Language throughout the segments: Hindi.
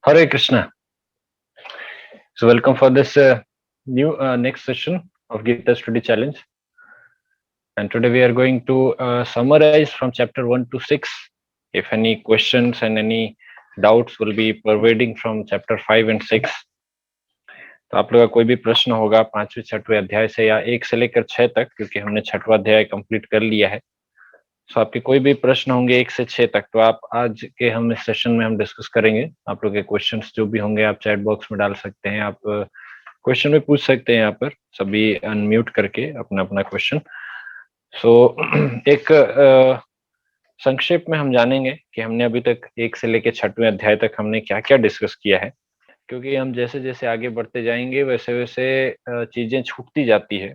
Hare Krishna. So welcome for this new next session of Gita Study Challenge. And today we are going to summarize from chapter 1 to 6. If any questions and any doubts will be pervading from chapter 5 and 6. तो आप लोग का कोई भी प्रश्न होगा 5वें 6वें अध्याय से या 1 से लेकर 6 तक, क्योंकि हमने 6वां अध्याय कंप्लीट कर लिया है। सो आपके कोई भी प्रश्न होंगे 1 से 6 तक, तो आप आज के हम इस सेशन में हम डिस्कस करेंगे। आप लोग के क्वेश्चंस जो भी होंगे आप चैट बॉक्स में डाल सकते हैं, आप क्वेश्चन भी पूछ सकते हैं यहाँ पर, सभी अनम्यूट करके अपना अपना क्वेश्चन। सो एक संक्षेप में हम जानेंगे कि हमने अभी तक 1 से लेकर 6वें अध्याय तक हमने क्या क्या डिस्कस किया है, क्योंकि हम जैसे जैसे आगे बढ़ते जाएंगे वैसे वैसे चीजें छूटती जाती है।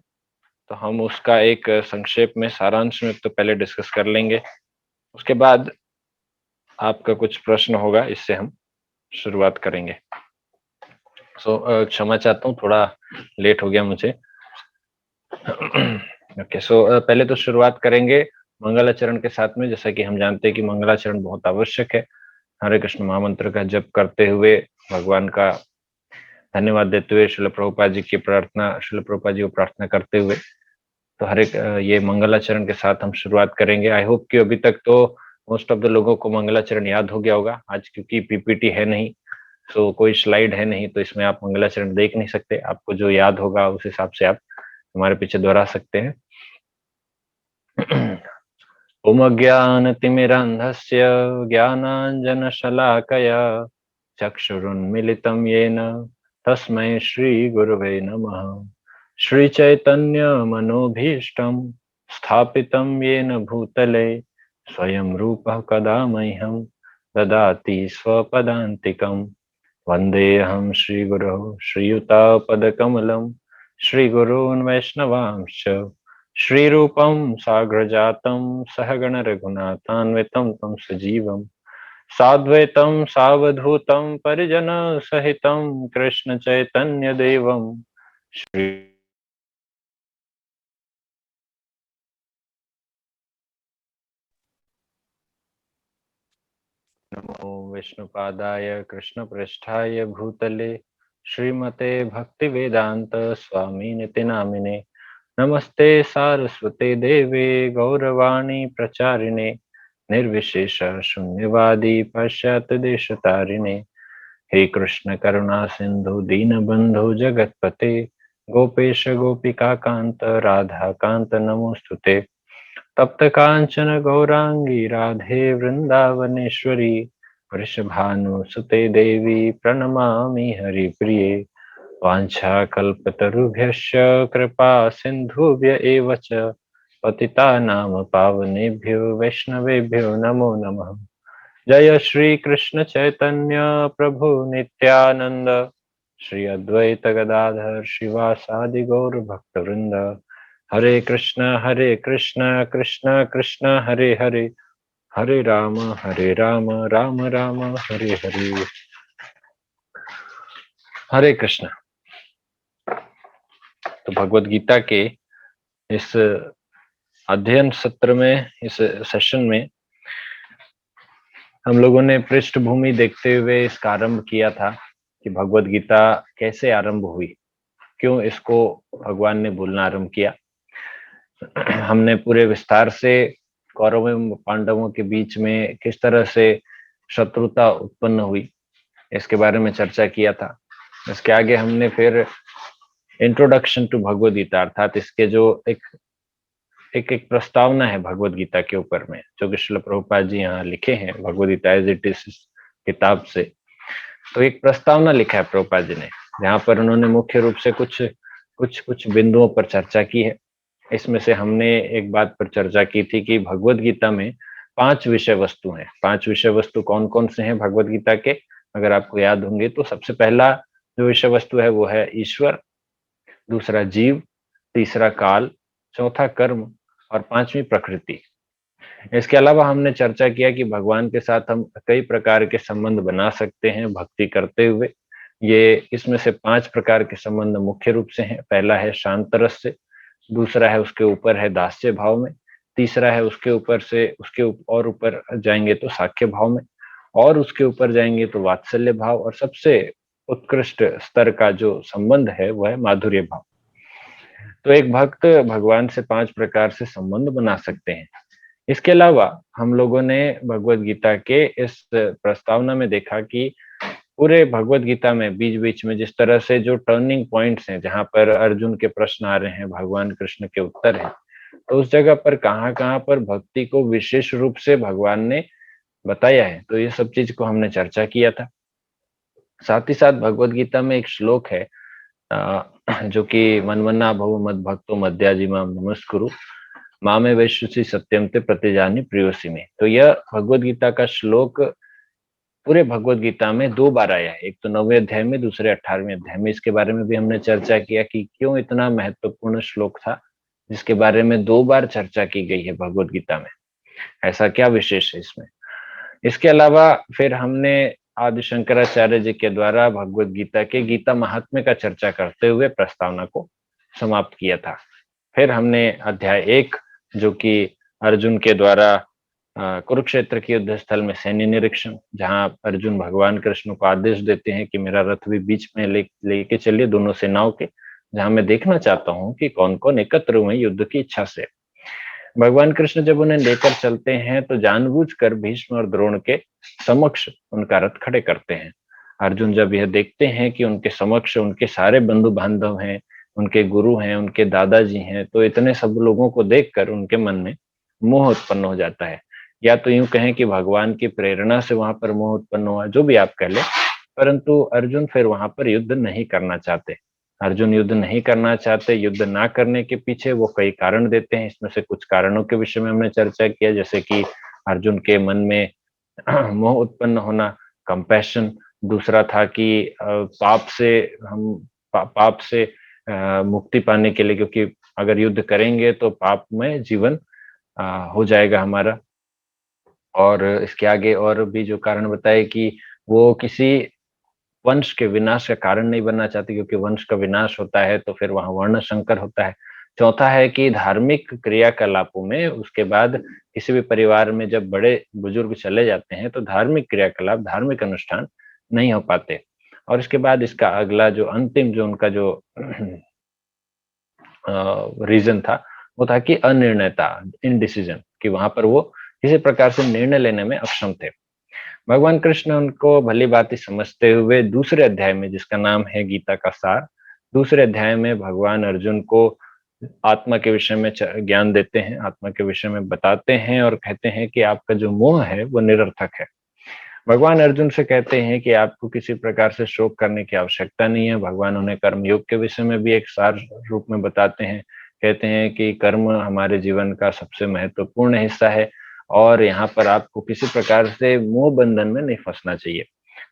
तो हम उसका एक संक्षेप में सारांश में तो पहले डिस्कस कर लेंगे, उसके बाद आपका कुछ प्रश्न होगा, इससे हम शुरुआत करेंगे। सो क्षमा चाहता हूँ, थोड़ा लेट हो गया मुझे। ओके, सो पहले तो शुरुआत करेंगे मंगलाचरण के साथ में। जैसा कि हम जानते हैं कि मंगलाचरण बहुत आवश्यक है। हरे कृष्ण महामंत्र का जप करते हुए, भगवान का धन्यवाद देते हुए, श्रील प्रभुपाद जी की प्रार्थना, श्रील प्रभुपाद जी को प्रार्थना करते हुए, तो हर एक ये मंगलाचरण के साथ हम शुरुआत करेंगे। आई होप कि अभी तक तो मोस्ट ऑफ द लोगों को मंगलाचरण याद हो गया होगा। आज क्योंकि पीपीटी है नहीं, सो कोई स्लाइड है नहीं, तो इसमें आप मंगलाचरण देख नहीं सकते। आपको जो याद होगा उस हिसाब से आप हमारे पीछे दोहरा सकते हैं। ओम अज्ञानतिमिरान्धस्य ज्ञानाञ्जनशलाकया चक्षुरुन्मिलितं येन तस्मै श्रीगुरवे नमः। श्रीचैतन्यमनोभीष्टं स्थापितं येन भूतले स्वयं रूपः कदा मह्यं ददाति स्वपदान्तिकं। वन्देऽहं श्रीगुरोः श्रीयुतापदकमलं श्रीगुरून् वैष्णवांश्च श्रीरूपं साग्रजातं सहगण रघुनाथान्वितं तं सजीवं साद्वैतं सावधूतं परिजनसहितं कृष्ण चैतन्य देवं श्री नमो विष्णुपादाय कृष्णप्रेष्ठाय भूतले श्रीमते भक्तिवेदांत स्वामिनिति नामिने। नमस्ते सारस्वते देवे गौरवाणी प्रचारिणे निर्विशेष शून्यवादी पाश्चात्य देशतारिणे। हे कृष्ण करुणा सिंधु दीनबंधु जगतपते गोपेश गोपिका कांत राधा कांत नमोस्तुते। तप्त कांचन गौरांगी राधे वृंदावनेश्वरी वृषभानुसुते देवी प्रणमामि हरिप्रिये। वाञ्छाकल्पतरुभ्यश्च कृपा सिन्धुभ्य एव च पतितानां पावनेभ्यो वैष्णवेभ्यो नमो नमः। जय श्री कृष्ण चैतन्य प्रभु नित्यानंद श्री अद्वैत गदाधर श्रीवासादि गौर भक्तवृंद। हरे कृष्ण कृष्ण कृष्ण हरे हरे, हरे राम राम राम हरे हरे। हरे कृष्ण। तो भगवत गीता के इस अध्ययन सत्र में, इस सेशन में हम लोगों ने पृष्ठभूमि देखते हुए इसका आरंभ किया था कि भगवत गीता कैसे आरंभ हुई, क्यों इसको भगवान ने बोलना आरंभ किया। हमने पूरे विस्तार से कौरवों एवं पांडवों के बीच में किस तरह से शत्रुता उत्पन्न हुई, इसके बारे में चर्चा किया था। इसके आगे हमने फिर इंट्रोडक्शन टू भगवत गीता, अर्थात इसके जो एक प्रस्तावना है भगवत गीता के ऊपर में, जो कि श्रील प्रभुपाद जी यहाँ लिखे हैं Bhagavad Gita as it is किताब से। तो एक प्रस्तावना लिखा है प्रभुपाद जी ने, जहाँ पर उन्होंने मुख्य रूप से कुछ बिंदुओं पर चर्चा की है। इसमें से हमने एक बात पर चर्चा की थी कि भगवत गीता में 5 विषय वस्तु हैं। 5 विषय वस्तु कौन कौन से हैं भगवत गीता के, अगर आपको याद होंगे तो सबसे पहला जो विषय वस्तु है वो है ईश्वर, दूसरा जीव, तीसरा काल, चौथा कर्म और 5वीं प्रकृति। इसके अलावा हमने चर्चा किया कि भगवान के साथ हम कई प्रकार के संबंध बना सकते हैं भक्ति करते हुए। ये इसमें से 5 प्रकार के संबंध मुख्य रूप से हैं। पहला है शांत रस से, दूसरा है उसके ऊपर है दास्य भाव में, तीसरा है उसके ऊपर से और ऊपर जाएंगे तो साख्य भाव में, और उसके ऊपर जाएंगे तो वात्सल्य भाव, और सबसे उत्कृष्ट स्तर का जो संबंध है वह है माधुर्य भाव। तो एक भक्त भगवान से 5 प्रकार से संबंध बना सकते हैं। इसके अलावा हम लोगों ने भगवत गीता के इस प्रस्तावना में देखा कि पूरे भगवत गीता में बीच-बीच में जिस तरह से जो टर्निंग पॉइंट्स हैं, जहाँ पर अर्जुन के प्रश्न आ रहे हैं, भगवान कृष्ण के उत्तर हैं, तो उस जगह पर कहाँ-कहाँ पर भक्ति को विशेष रूप से भगवान ने बताया है। तो ये सब चीज़ को हमने चर्चा किया था। साथ ही साथ भगवत गीता में एक श्लोक है जो कि मन्मना भव मद्भक्तो मद्याजिमां नमस्कुरु मामे वैश्यसि सत्यम ते प्रतिजानि प्रियोसि में। तो यह भगवत गीता का श्लोक पूरे भगवत गीता में 2 बार आया है। एक तो 9वें अध्याय में, दूसरे 18वें अध्याय में। इसके बारे में भी हमने चर्चा किया कि क्यों इतना महत्वपूर्ण श्लोक था, जिसके बारे में 2 बार चर्चा की गई है भगवत गीता में। ऐसा क्या विशेष है इसमें? इसके अलावा फिर हमने आदि शंकराचार्य जी के द्वारा भगवत गीता के गीता महात्म्य का चर्चा करते हुए प्रस्तावना को समाप्त किया था। फिर हमने अध्याय 1 जो कि अर्जुन के द्वारा कुरुक्षेत्र के युद्ध स्थल में सैन्य निरीक्षण, जहाँ अर्जुन भगवान कृष्ण को आदेश देते हैं कि मेरा रथ भी बीच में लेके चलिए दोनों सेनाओं के, जहाँ मैं देखना चाहता हूँ कि कौन-कौन एकत्र हुए युद्ध की इच्छा से। भगवान कृष्ण जब उन्हें लेकर चलते हैं तो जानबूझकर भीष्म और द्रोण के समक्ष उनका रथ खड़े करते हैं। अर्जुन जब यह देखते हैं कि उनके समक्ष उनके सारे बंधु-बांधव हैं, उनके गुरु हैं, उनके दादाजी हैं, तो इतने सब लोगों को देखकर उनके मन में मोह उत्पन्न हो जाता है। या तो यूँ कहें कि भगवान की प्रेरणा से वहाँ पर मोह उत्पन्न हुआ, जो भी आप कह लें, परंतु अर्जुन फिर वहाँ पर युद्ध नहीं करना चाहते। अर्जुन युद्ध नहीं करना चाहते, युद्ध ना करने के पीछे वो कई कारण देते हैं। इसमें से कुछ कारणों के विषय में हमने चर्चा किया, जैसे कि अर्जुन के मन में मोह उत्पन्न होना, कंपैशन। दूसरा था कि पाप से हम पाप से मुक्ति पाने के लिए, क्योंकि अगर युद्ध करेंगे तो पाप में जीवन हो जाएगा हमारा। और इसके आगे और भी जो कारण बताए कि वो किसी वंश के विनाश का कारण नहीं बनना चाहते, क्योंकि वंश का विनाश होता है तो फिर वहाँ वर्ण संकर होता है। चौथा है कि धार्मिक क्रियाकलापों में उसके बाद किसी भी परिवार में जब बड़े-बुजुर्ग चले जाते हैं तो धार्मिक क्रियाकलाप, धार्मिक अनुष्ठान नहीं हो पाते। और इसके बाद इसका अगला जो अंतिम जो उनका जो रीज़न था, वो था कि अनिर्णयता, इनडिसिज़न, कि वहाँ पर वो किसी प्रकार से निर्णय लेने में अक्षम थे। भगवान कृष्ण उनको भली-भाँति समझते हुए दूसरे अध्याय में, जिसका नाम है गीता का सार, दूसरे अध्याय में भगवान अर्जुन को आत्मा के विषय में ज्ञान देते हैं, आत्मा के विषय में बताते हैं और कहते हैं कि आपका जो मोह है वो निरर्थक है। भगवान अर्जुन से कहते हैं कि आपको किसी प्रकार से शोक करने की आवश्यकता नहीं है। भगवान उन्हें कर्मयोग के विषय में भी एक सार रूप में बताते हैं। कहते हैं कि कर्म हमारे जीवन का सबसे महत्वपूर्ण हिस्सा है और यहाँ पर आपको किसी प्रकार से मोह बंधन में नहीं फँसना चाहिए।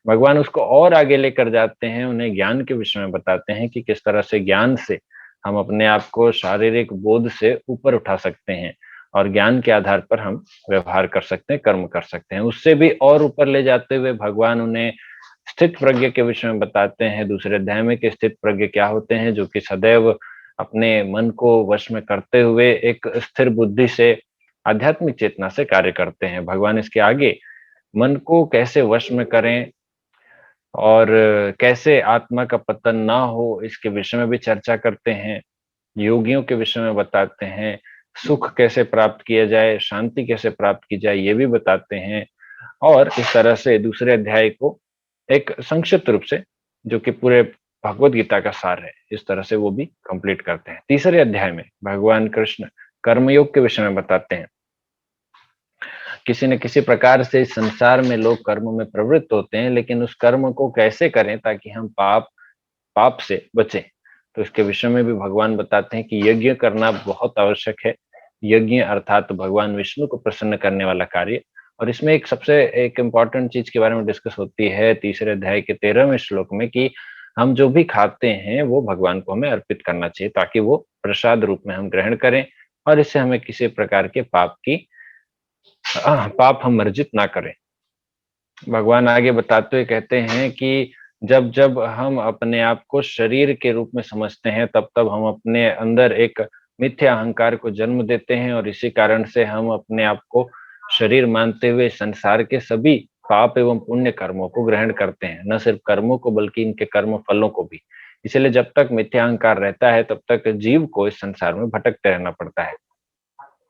भगवान उसको और आगे लेकर जाते हैं, उन्हें ज्ञान के विषय में बताते हैं कि किस तरह से ज्ञान से हम अपने आप को शारीरिक बोध से ऊपर उठा सकते हैं और ज्ञान के आधार पर हम व्यवहार कर सकते हैं, कर्म कर सकते हैं। उससे भी और ऊपर ले जाते हुए भगवान उन्हें स्थित प्रज्ञ के विषय में बताते हैं दूसरे अध्याय में कि स्थित प्रज्ञ क्या होते हैं, जो कि सदैव अपने मन को वश में करते हुए एक स्थिर बुद्धि से, आध्यात्मिक चेतना से कार्य करते हैं। भगवान इसके आगे मन को कैसे वश में करें और कैसे आत्मा का पतन ना हो, इसके विषय में भी चर्चा करते हैं। योगियों के विषय में बताते हैं, सुख कैसे प्राप्त किया जाए, शांति कैसे प्राप्त की जाए, ये भी बताते हैं। और इस तरह से दूसरे अध्याय को एक संक्षिप्त रूप से, जो कि पूरे भगवत गीता का सार है, इस तरह से वो भी कंप्लीट करते हैं। तीसरे अध्याय में भगवान कृष्ण कर्मयोग के विषय में बताते हैं। किसी न किसी प्रकार से इस संसार में लोग कर्म में प्रवृत्त होते हैं, लेकिन उस कर्म को कैसे करें ताकि हम पाप से बचें। तो इसके विषय में भी भगवान बताते हैं कि यज्ञ करना बहुत आवश्यक है। यज्ञ अर्थात भगवान विष्णु को प्रसन्न करने वाला कार्य। और इसमें एक इम्पोर्टेंट चीज़ के बारे में डिस्कस होती है तीसरे अध्याय के 13वें श्लोक में कि हम जो भी खाते हैं वो भगवान को हमें अर्पित करना चाहिए ताकि वो प्रसाद रूप में हम ग्रहण करें और इससे हमें किसी प्रकार के पाप हम अर्जित ना करें। भगवान आगे बताते हुए कहते हैं कि जब हम अपने आप को शरीर के रूप में समझते हैं, तब हम अपने अंदर एक मिथ्या अहंकार को जन्म देते हैं और इसी कारण से हम अपने आप को शरीर मानते हुए संसार के सभी पाप एवं पुण्य कर्मों को ग्रहण करते हैं, न सिर्फ कर्मों को बल्कि इनके कर्म फलों को भी। इसलिए जब तक मिथ्या अहंकार रहता है तब तक जीव को इस संसार में भटकते रहना पड़ता है।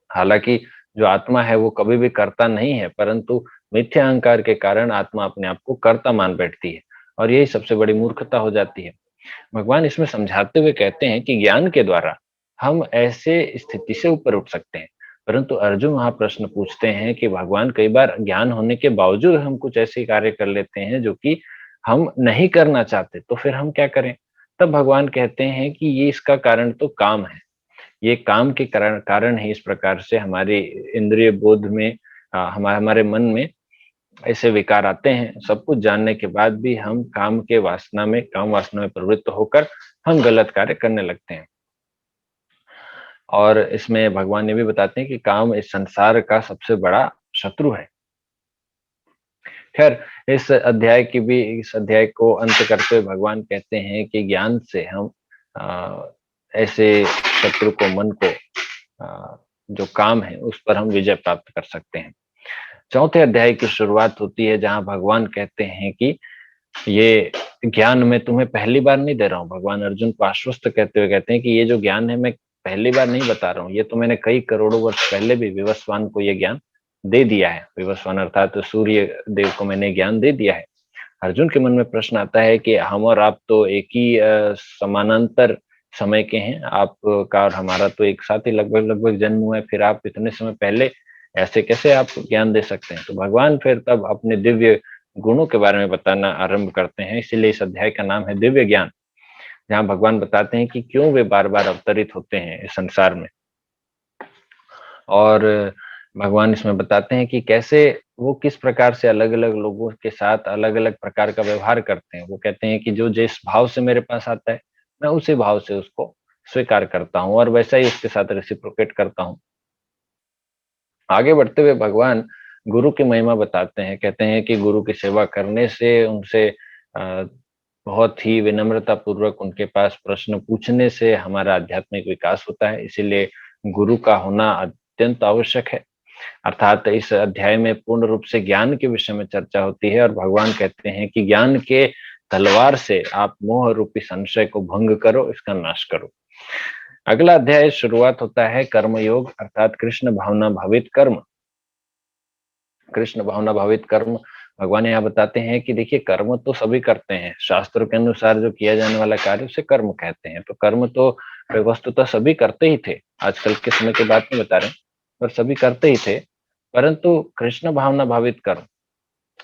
हालांकि जो आत्मा है वो कभी भी कर्ता नहीं है, परंतु मिथ्या अहंकार के कारण आत्मा अपने आप को कर्ता मान बैठती है और यही सबसे बड़ी मूर्खता हो जाती है। भगवान इसमें समझाते हुए कहते हैं कि ज्ञान के द्वारा हम ऐसे स्थिति से ऊपर उठ सकते हैं। परंतु अर्जुन वहां प्रश्न पूछते हैं कि भगवान, कई बार ज्ञान होने के बावजूद हम कुछ ऐसे कार्य कर लेते हैं जो कि हम नहीं करना चाहते, तो फिर हम क्या करें? तब भगवान कहते हैं कि ये इसका कारण तो काम है। ये काम के कारण कारण ही इस प्रकार से हमारे इंद्रिय बोध में हमारे मन में ऐसे विकार आते हैं। सब कुछ जानने के बाद भी हम काम वासना में प्रवृत्त होकर हम गलत कार्य करने लगते हैं। और इसमें भगवान ये भी बताते हैं कि काम इस संसार का सबसे बड़ा शत्रु है। खैर, इस अध्याय को अंत करते हुए भगवान कहते हैं कि ज्ञान से हम अ, ऐसे शत्रु को, मन को, जो काम है उस पर हम विजय प्राप्त कर सकते हैं। चौथे अध्याय की शुरुआत होती है जहां भगवान कहते हैं कि ये ज्ञान मैं तुम्हें पहली बार नहीं दे रहा हूँ। भगवान अर्जुन को आश्वस्त करते हुए कहते हैं कि ये जो ज्ञान है मैं पहली बार नहीं बता रहा हूँ, ये तो मैंने कई करोड़ों वर्ष पहले भी विवस्वान को ये ज्ञान दे दिया है। विवस्वान अर्थात तो सूर्य देव को मैंने ज्ञान दे दिया है। अर्जुन के मन में प्रश्न आता है कि हम और आप तो एक ही समानांतर समय के हैं। आपका और हमारा तो एक साथ ही लगभग लगभग जन्म हुआ है, फिर आप इतने समय पहले ऐसे कैसे आप ज्ञान दे सकते हैं? तो भगवान फिर तब अपने दिव्य गुणों के बारे में बताना आरंभ करते हैं। इसीलिए इस अध्याय का नाम है दिव्य ज्ञान, जहाँ भगवान बताते हैं कि क्यों वे बार बार अवतरित होते हैं इस संसार में। और भगवान इसमें बताते हैं कि कैसे वो किस प्रकार से अलग-अलग लोगों के साथ अलग-अलग प्रकार का व्यवहार करते हैं। वो कहते हैं कि जो जिस भाव से मेरे पास आता है, मैं उसी भाव से उसको स्वीकार करता हूँ और वैसा ही उसके साथ रेसिप्रोकेट करता हूँ। आगे बढ़ते हुए भगवान गुरु की महिमा बताते हैं। कहते हैं कि गुरु की सेवा करने से, उनसे बहुत ही विनम्रता पूर्वक उनके पास प्रश्न पूछने से हमारा आध्यात्मिक विकास होता है। इसीलिए गुरु का होना अत्यंत आवश्यक है। अर्थात इस अध्याय में पूर्ण रूप से ज्ञान के विषय में चर्चा होती है और भगवान कहते हैं कि ज्ञान के तलवार से आप मोह रूपी संशय को भंग करो, इसका नाश करो। अगला अध्याय शुरुआत होता है कर्मयोग अर्थात कृष्ण भावना भावित कर्म। कृष्ण भावना भावित कर्म, भगवान यहाँ बताते हैं कि देखिए, कर्म तो सभी करते हैं। शास्त्रों के अनुसार जो किया जाने वाला कार्य उसे कर्म कहते हैं। तो कर्म तो वस्तुतः सभी करते ही थे। आजकल के समय की बात नहीं बता रहे, पर सभी करते ही थे। परंतु कृष्ण भावना भावित कर्म,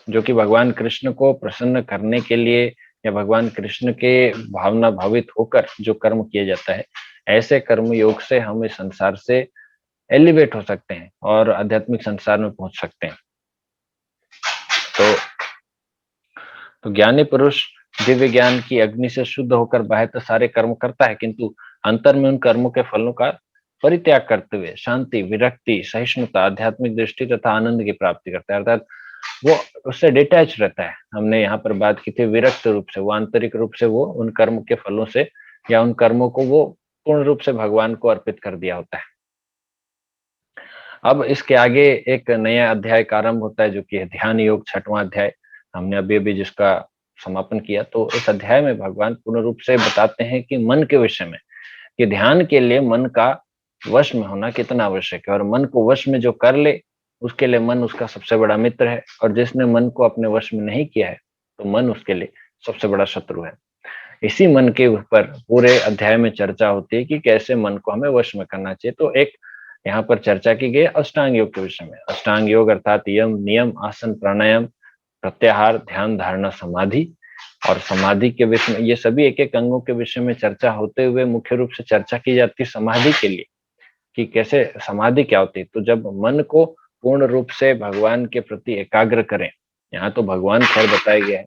जो कि भगवान कृष्ण को प्रसन्न करने के लिए या भगवान कृष्ण के भावना भावित होकर जो कर्म किया जाता है, ऐसे कर्म योग से हम इस संसार से एलिवेट हो सकते हैं और आध्यात्मिक संसार में पहुंच सकते हैं। तो ज्ञानी पुरुष दिव्य ज्ञान की अग्नि से शुद्ध होकर बाहर तो सारे कर्म करता है, किंतु अंतर में उन कर्मों के फलों का परित्याग करते हुए शांति, विरक्ति, सहिष्णुता, आध्यात्मिक दृष्टि तथा आनंद की प्राप्ति करता है। अर्थात वो उससे डिटैच रहता है। हमने यहाँ पर बात की थी विरक्त रूप से, वो आंतरिक रूप से वो उन कर्म के फलों से या उन कर्मों को वो पूर्ण रूप से भगवान को अर्पित कर दिया होता है। अब इसके आगे एक नया अध्याय का आरंभ होता है जो कि है ध्यान योग, छठवां अध्याय। हमने अभी-अभी जिसका समापन किया। तो इस अध्याय में भगवान पूर्ण रूप से बताते हैं कि मन के विषय में, कि ध्यान के लिए मन का वश में होना कितना आवश्यक है और मन को वश में जो कर ले, उसके लिए मन उसका सबसे बड़ा मित्र है और जिसने मन को अपने वश में नहीं किया है, तो मन उसके लिए सबसे बड़ा शत्रु है। इसी मन के ऊपर पूरे अध्याय में चर्चा होती है कि कैसे मन को हमें वश में करना चाहिए। तो एक यहाँ पर चर्चा की गई अष्टांग योग के विषय में। अष्टांग योग अर्थात यम, नियम, आसन, प्राणायाम, प्रत्याहार, ध्यान, धारणा, समाधि और समाधि के विषय में, ये सभी एक-एक अंगों के विषय में चर्चा होते हुए मुख्य रूप से चर्चा की जाती है समाधि के लिए, कि कैसे समाधि क्या होती है। तो जब मन को पूर्ण रूप से भगवान के प्रति एकाग्र करें, यहाँ तो भगवान खैर बताया गया है,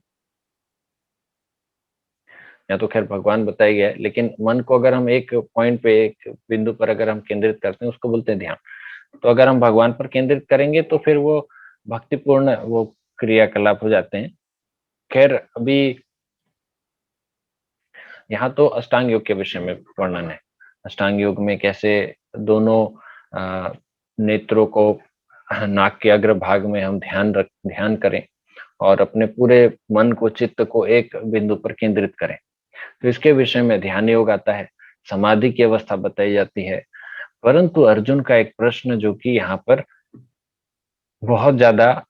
या तो खैर भगवान बताया गया है, लेकिन मन को अगर हम एक पॉइंट पे, एक बिंदु पर अगर हम केंद्रित करते हैं, उसको बोलते हैं ध्यान। तो अगर हम भगवान पर केंद्रित करेंगे तो फिर वो भक्तिपूर्ण वो क्रियाकलाप हो जाते हैं। खैर अभी यहाँ तो अष्टांग योग के विषय में वर्णन है। अष्टांग योग में कैसे दोनों नेत्रों को नाक के अग्रभाग में हम ध्यान करें और अपने पूरे मन को, चित्त को एक बिंदु पर केंद्रित करें। तो इसके विषय में ध्यान योग आता है, समाधि की अवस्था बताई जाती है। परंतु अर्जुन का एक प्रश्न जो कि यहाँ पर बहुत ज्यादा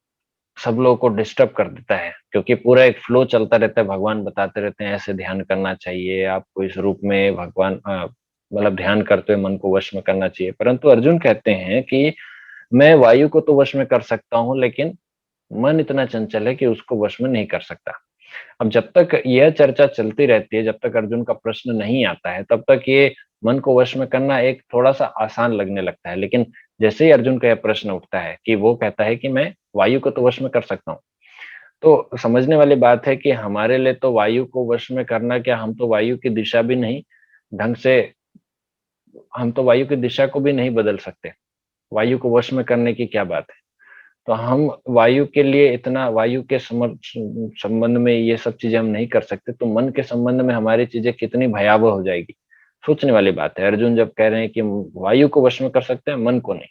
सब लोगों को डिस्टर्ब कर देता है, क्योंकि पूरा एक फ्लो चलता रहता है, भगवान बताते रहते हैं ऐसे ध्यान करना चाहिए आपको, इस रूप में भगवान मतलब ध्यान करते हुए मन को वश में करना चाहिए। परंतु अर्जुन कहते हैं कि मैं वायु को तो वश में कर सकता हूँ, लेकिन मन इतना चंचल है कि उसको वश में नहीं कर सकता। अब जब तक यह चर्चा चलती रहती है, जब तक अर्जुन का प्रश्न नहीं आता है, तब तक ये मन को वश में करना एक थोड़ा-सा आसान लगने लगता है। लेकिन जैसे ही अर्जुन का यह प्रश्न उठता है कि वो कहता है कि मैं वायु को तो वश में कर सकता हूँ। तो समझने वाली बात है कि हमारे लिए तो वायु को वश में करना क्या, हम तो वायु की दिशा भी नहीं ढंग से, हम तो वायु की दिशा को भी नहीं बदल सकते। वायु को वश में करने की क्या बात है? तो हम वायु के लिए इतना, वायु के संबंध में ये सब चीजें हम नहीं कर सकते, तो मन के संबंध में हमारी चीजें कितनी भयावह हो जाएगी। सोचने वाली बात है। अर्जुन जब कह रहे हैं कि वायु को वश में कर सकते हैं, मन को नहीं,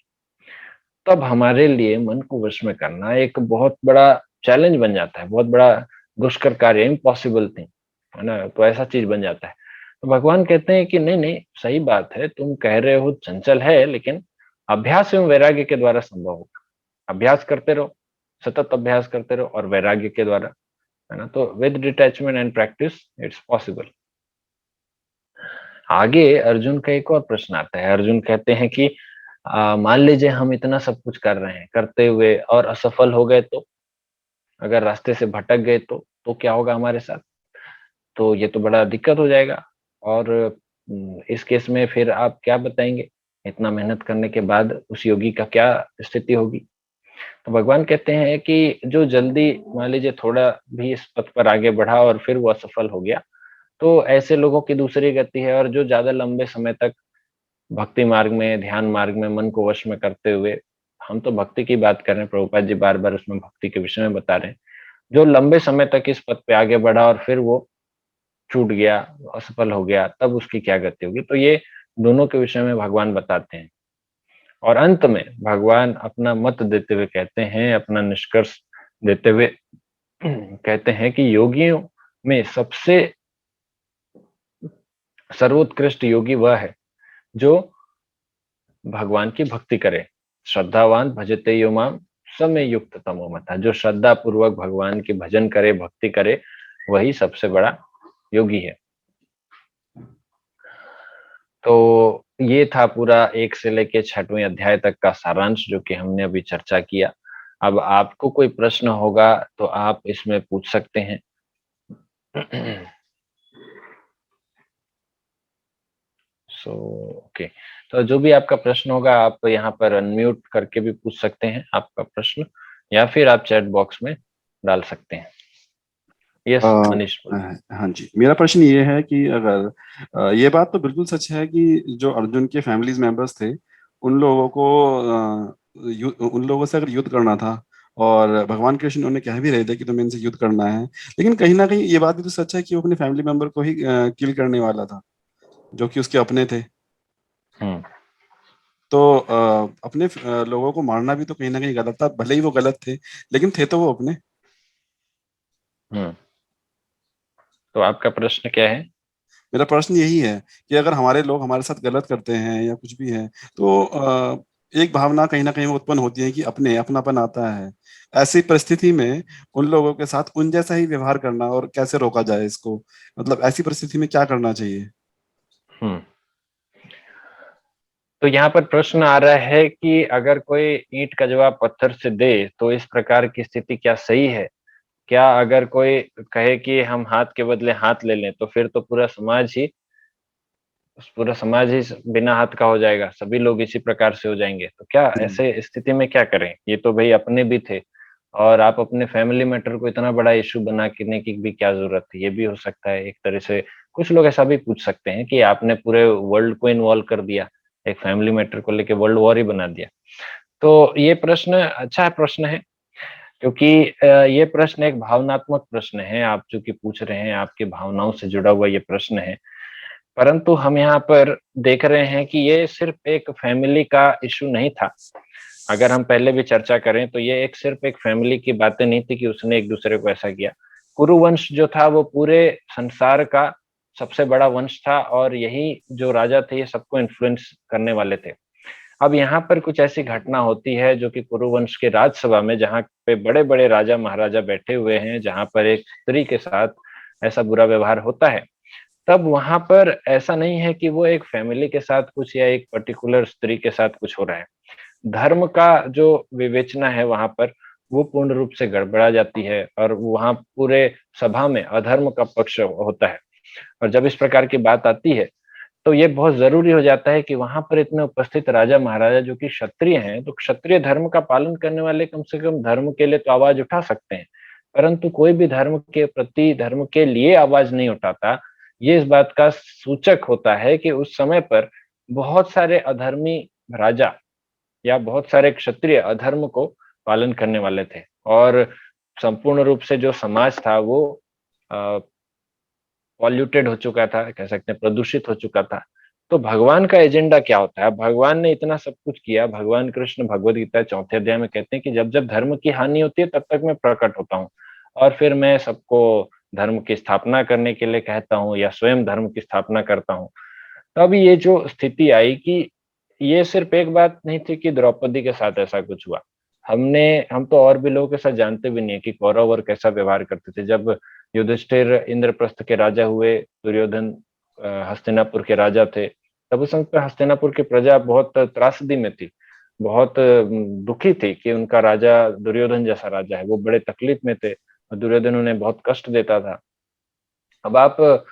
तब हमारे लिए मन को वश में करना एक बहुत बड़ा चैलेंज बन जाता है, बहुत बड़ा दुष्कर कार्य, इम्पॉसिबल थिंग, है ना? तो ऐसा चीज बन जाता है। तो भगवान कहते हैं कि नहीं नहीं, सही बात है, तुम कह रहे हो चंचल है, लेकिन अभ्यास एवं वैराग्य के द्वारा संभव होगा। अभ्यास करते रहो, सतत अभ्यास करते रहो और वैराग्य के द्वारा, है ना? तो with detachment and practice it's possible. आगे अर्जुन का एक और प्रश्न आता है। अर्जुन कहते हैं कि मान लीजिए हम इतना सब कुछ कर रहे हैं, करते हुए और असफल हो गए तो, अगर रास्ते से भटक गए तो क्या होगा हमारे साथ? तो ये तो बड़ा दिक्कत हो जाएगा। और इस केस में फिर आप क्या बताएंगे? इतना मेहनत करने के बाद उस योगी का क्या स्थिति होगी? तो भगवान कहते हैं कि जो जल्दी, मान लीजिए थोड़ा भी इस पथ पर आगे बढ़ा और फिर वो असफल हो गया, तो ऐसे लोगों की दूसरी गति है। और जो ज़्यादा लंबे समय तक भक्ति मार्ग में, ध्यान मार्ग में मन को वश में करते हुए, हम तो भक्ति की बात कर रहे हैं, प्रभुपाद जी बार-बार उसमें भक्ति के विषय में बता रहे हैं। जो लंबे समय तक इस पथ पे आगे बढ़ा और फिर वो छूट गया, असफल हो गया, तब उसकी क्या गति होगी? तो ये दोनों के विषय में भगवान बताते हैं। और अंत में भगवान अपना मत देते हुए कहते हैं, अपना निष्कर्ष देते हुए कहते हैं कि योगियों में सबसे सर्वोत्कृष्ट योगी वह है जो भगवान की भक्ति करे। श्रद्धावान भजते यो माम समय युक्त तमो मता। जो श्रद्धा पूर्वक भगवान की भजन करे, भक्ति करे, वही सबसे बड़ा योगी है। तो ये था पूरा 1 से लेके 6वें अध्याय तक का सारांश, जो कि हमने अभी चर्चा किया। अब आपको कोई प्रश्न होगा तो आप इसमें पूछ सकते हैं। सो ओके, तो जो भी आपका प्रश्न होगा आप यहाँ पर अनम्यूट करके भी पूछ सकते हैं आपका प्रश्न, या फिर आप चैट बॉक्स में डाल सकते हैं। यस मनीष बोलिए। हाँ जी, मेरा प्रश्न ये है कि अगर ये बात तो बिल्कुल सच है कि जो अर्जुन के फैमिलीज मेंबर्स थे, उन लोगों को उन लोगों से अगर युद्ध करना था, और भगवान कृष्ण उन्हें कह भी रहे थे कि तुम्हें इनसे युद्ध करना है, लेकिन कहीं ना कहीं ये बात भी तो सच है कि वो अपने फैमिली मेंबर को ही किल करने वाला था, जो कि उसके अपने थे। हम्म। तो अपने लोगों को मारना भी तो कहीं ना कहीं गलत था, भले ही वो गलत थे, लेकिन थे तो वो अपने। हम्म। तो आपका प्रश्न क्या है? मेरा प्रश्न यही है कि अगर हमारे लोग हमारे साथ गलत करते हैं या कुछ भी है, तो एक भावना कहीं ना कहीं वो उत्पन्न होती है कि अपने अपनापन आता है। ऐसी परिस्थिति में उन लोगों के साथ उन जैसा ही व्यवहार करना, और कैसे रोका जाए इसको, मतलब ऐसी परिस्थिति में क्या करना चाहिए? हम्म। तो यहाँ पर प्रश्न आ रहा है कि अगर कोई ईंट का जवाब पत्थर से दे तो इस प्रकार की स्थिति क्या सही है? क्या अगर कोई कहे कि हम हाथ के बदले हाथ ले लें, तो फिर तो पूरा समाज ही बिना हाथ का हो जाएगा, सभी लोग इसी प्रकार से हो जाएंगे। तो क्या हम्म। ऐसे स्थिति में क्या करें? ये तो भाई अपने भी थे, और आप अपने फैमिली मैटर को इतना बड़ा इश्यू बना करने की भी क्या जरूरत थी? ये भी हो सकता है एक तरह से। कुछ लोग ऐसा भी पूछ सकते हैं कि आपने पूरे वर्ल्ड को इन्वॉल्व कर दिया, एक फैमिली मैटर को लेके वर्ल्ड वॉर ही बना दिया। तो ये प्रश्न अच्छा प्रश्न है, क्योंकि ये प्रश्न एक भावनात्मक प्रश्न है। आप जो कि पूछ रहे हैं, आपकी भावनाओं से जुड़ा हुआ ये प्रश्न है। परंतु हम यहाँ पर देख रहे हैं कि ये सिर्फ एक फैमिली का इश्यू नहीं था। अगर हम पहले भी चर्चा करें तो ये एक सिर्फ एक फैमिली की बातें नहीं थी कि उसने एक दूसरे को ऐसा किया। कुरु वंश जो था वो पूरे संसार का सबसे बड़ा वंश था और यही जो राजा थे ये सबको इन्फ्लुएंस करने वाले थे। अब यहाँ पर कुछ ऐसी घटना होती है जो कि कुरु वंश के राजसभा में, जहाँ पे बड़े-बड़े राजा महाराजा बैठे हुए हैं, जहाँ पर एक स्त्री के साथ ऐसा बुरा व्यवहार होता है। तब वहाँ पर ऐसा नहीं है कि वो एक फैमिली के साथ कुछ या एक पर्टिकुलर स्त्री के साथ कुछ हो रहा है। धर्म का जो विवेचना है वहाँ पर, वो पूर्ण रूप से गड़बड़ा जाती है और वहाँ पूरे सभा में अधर्म का पक्ष होता है। और जब इस प्रकार की बात आती है, तो ये बहुत ज़रूरी हो जाता है कि वहाँ पर इतने उपस्थित राजा-महाराजा जो कि क्षत्रिय हैं, तो क्षत्रिय धर्म का पालन करने वाले कम से कम धर्म के लिए तो आवाज़ उठा सकते हैं। परंतु कोई भी धर्म के प्रति, धर्म के लिए आवाज़ नहीं उठाता, ये इस बात का सूचक होता है कि उस समय पर बहुत सारे अधर्मी राजा या बहुत सारे क्षत्रिय अधर्म को पालन करने वाले थे और संपूर्ण रूप से जो समाज था वो अ, पॉल्यूटेड हो चुका था, कह सकते हैं प्रदूषित हो चुका था। तो भगवान का एजेंडा क्या होता है? भगवान ने इतना सब कुछ किया, भगवान कृष्ण भगवद गीता 4थे अध्याय में कहते हैं कि जब-जब धर्म की हानि होती है तब तक मैं प्रकट होता हूँ और फिर मैं सबको धर्म की स्थापना करने के लिए कहता हूँ या स्वयं धर्म की स्थापना करता हूँ। तब ये जो स्थिति आई कि ये सिर्फ़ एक बात नहीं थी कि द्रौपदी के साथ ऐसा कुछ हुआ। हम तो और भी लोगों के साथ जानते भी नहीं है कि कौरव और कैसा व्यवहार करते थे। जब युधिष्ठिर इंद्रप्रस्थ के राजा हुए, दुर्योधन हस्तिनापुर के राजा थे, तब उस समय पे हस्तिनापुर की प्रजा बहुत त्रासदी में थी। बहुत दुखी थी कि उनका राजा दुर्योधन जैसा राजा है, वो बड़े तकलीफ में थे और दुर्योधन उन्हें बहुत कष्ट देता था। अब आप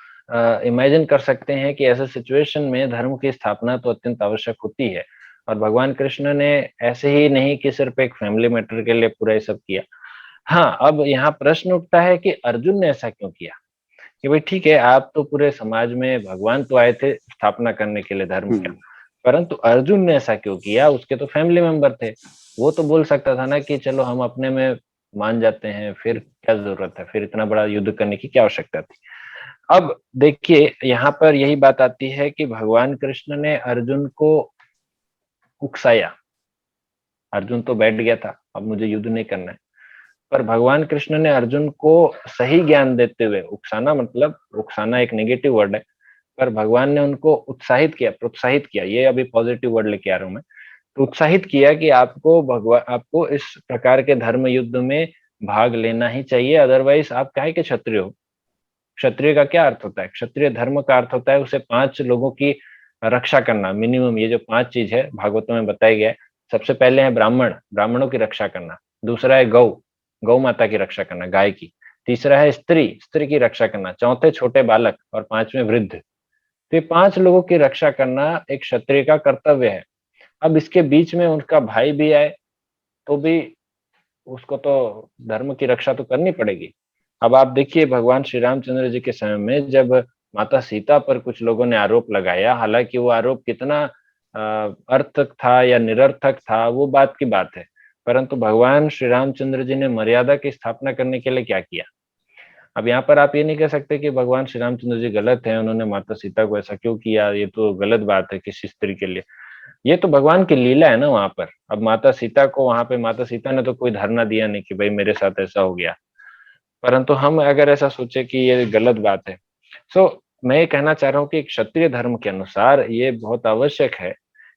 इमेजिन कर सकते हैं कि ऐसे सिचुएशन में धर्म की स्थापना तो अत्यंत आवश्यक होती है और भगवान कृष्ण ने ऐसे ही नहीं कि सिर्फ एक फैमिली मैटर के लिए पूरा ये सब किया। हाँ, अब यहाँ प्रश्न उठता है कि अर्जुन ने ऐसा क्यों किया? कि भाई ठीक है, आप तो पूरे समाज में भगवान तो आए थे स्थापना करने के लिए धर्म का, हुँ। परंतु अर्जुन ने ऐसा क्यों किया? उसके तो फैमिली मेंबर थे। वो तो बोल सकता था ना कि चलो हम अपने में मान जाते हैं, फिर क्या ज़रूरत है? फिर इतना बड़ा युद्ध करने की क्या आवश्यकता थी? अब देखिए, यहाँ पर यही बात आती है कि भगवान कृष्ण ने अर्जुन को उकसाया। अर्जुन तो बैठ गया था, अब मुझे युद्ध नहीं करना है। पर भगवान कृष्ण ने अर्जुन को सही ज्ञान देते हुए, उकसाना एक नेगेटिव वर्ड है, पर भगवान ने उनको उत्साहित किया, प्रोत्साहित किया, ये अभी पॉजिटिव वर्ड लेके आ रहा हूँ मैं। तो उत्साहित किया कि आपको इस प्रकार के धर्म युद्ध में भाग लेना ही चाहिए, अदरवाइज़ आप काहे के क्षत्रिय हो? क्षत्रिय का क्या अर्थ होता है? क्षत्रिय धर्म का अर्थ होता है उसे 5 लोगों की रक्षा करना, मिनिमम ये जो 5 चीज़ है भागवतों में बताया गया है। सबसे पहले है ब्राह्मण, ब्राह्मणों की रक्षा करना। दूसरा है गौ, गौ माता की रक्षा करना, गाय की। तीसरा है स्त्री, स्त्री की रक्षा करना। चौथे छोटे बालक और 5वें वृद्ध। तो ये 5 लोगों की रक्षा करना एक क्षत्रिय का कर्तव्य है। अब इसके बीच में उनका भाई भी आए, तो भी उसको तो धर्म की रक्षा तो करनी पड़ेगी। अब आप देखिए भगवान श्री रामचंद्र जी के समय में जब माता सीता पर कुछ लोगों ने आरोप लगाया, हालाँकि वो आरोप कितना अर्थक था या निरर्थक था, वो बात की बात है। परंतु भगवान श्री रामचंद्र जी ने मर्यादा की स्थापना करने के लिए क्या किया? अब यहाँ पर आप ये नहीं कह सकते कि भगवान श्री रामचंद्र जी गलत हैं, उन्होंने माता सीता को ऐसा क्यों किया? ये तो गलत बात है किसी स्त्री के लिए। ये तो भगवान की लीला है ना वहाँ पर। अब माता सीता को वहाँ पे माता सीता ने तो कोई धरना दिया नहीं कि भई मेरे साथ ऐसा हो गया। परंतु हम अगर ऐसा सोचे कि ये गलत बात है, सो मैं ये कहना चाह रहा हूँ कि क्षत्रिय धर्म के अनुसार ये बहुत आवश्यक है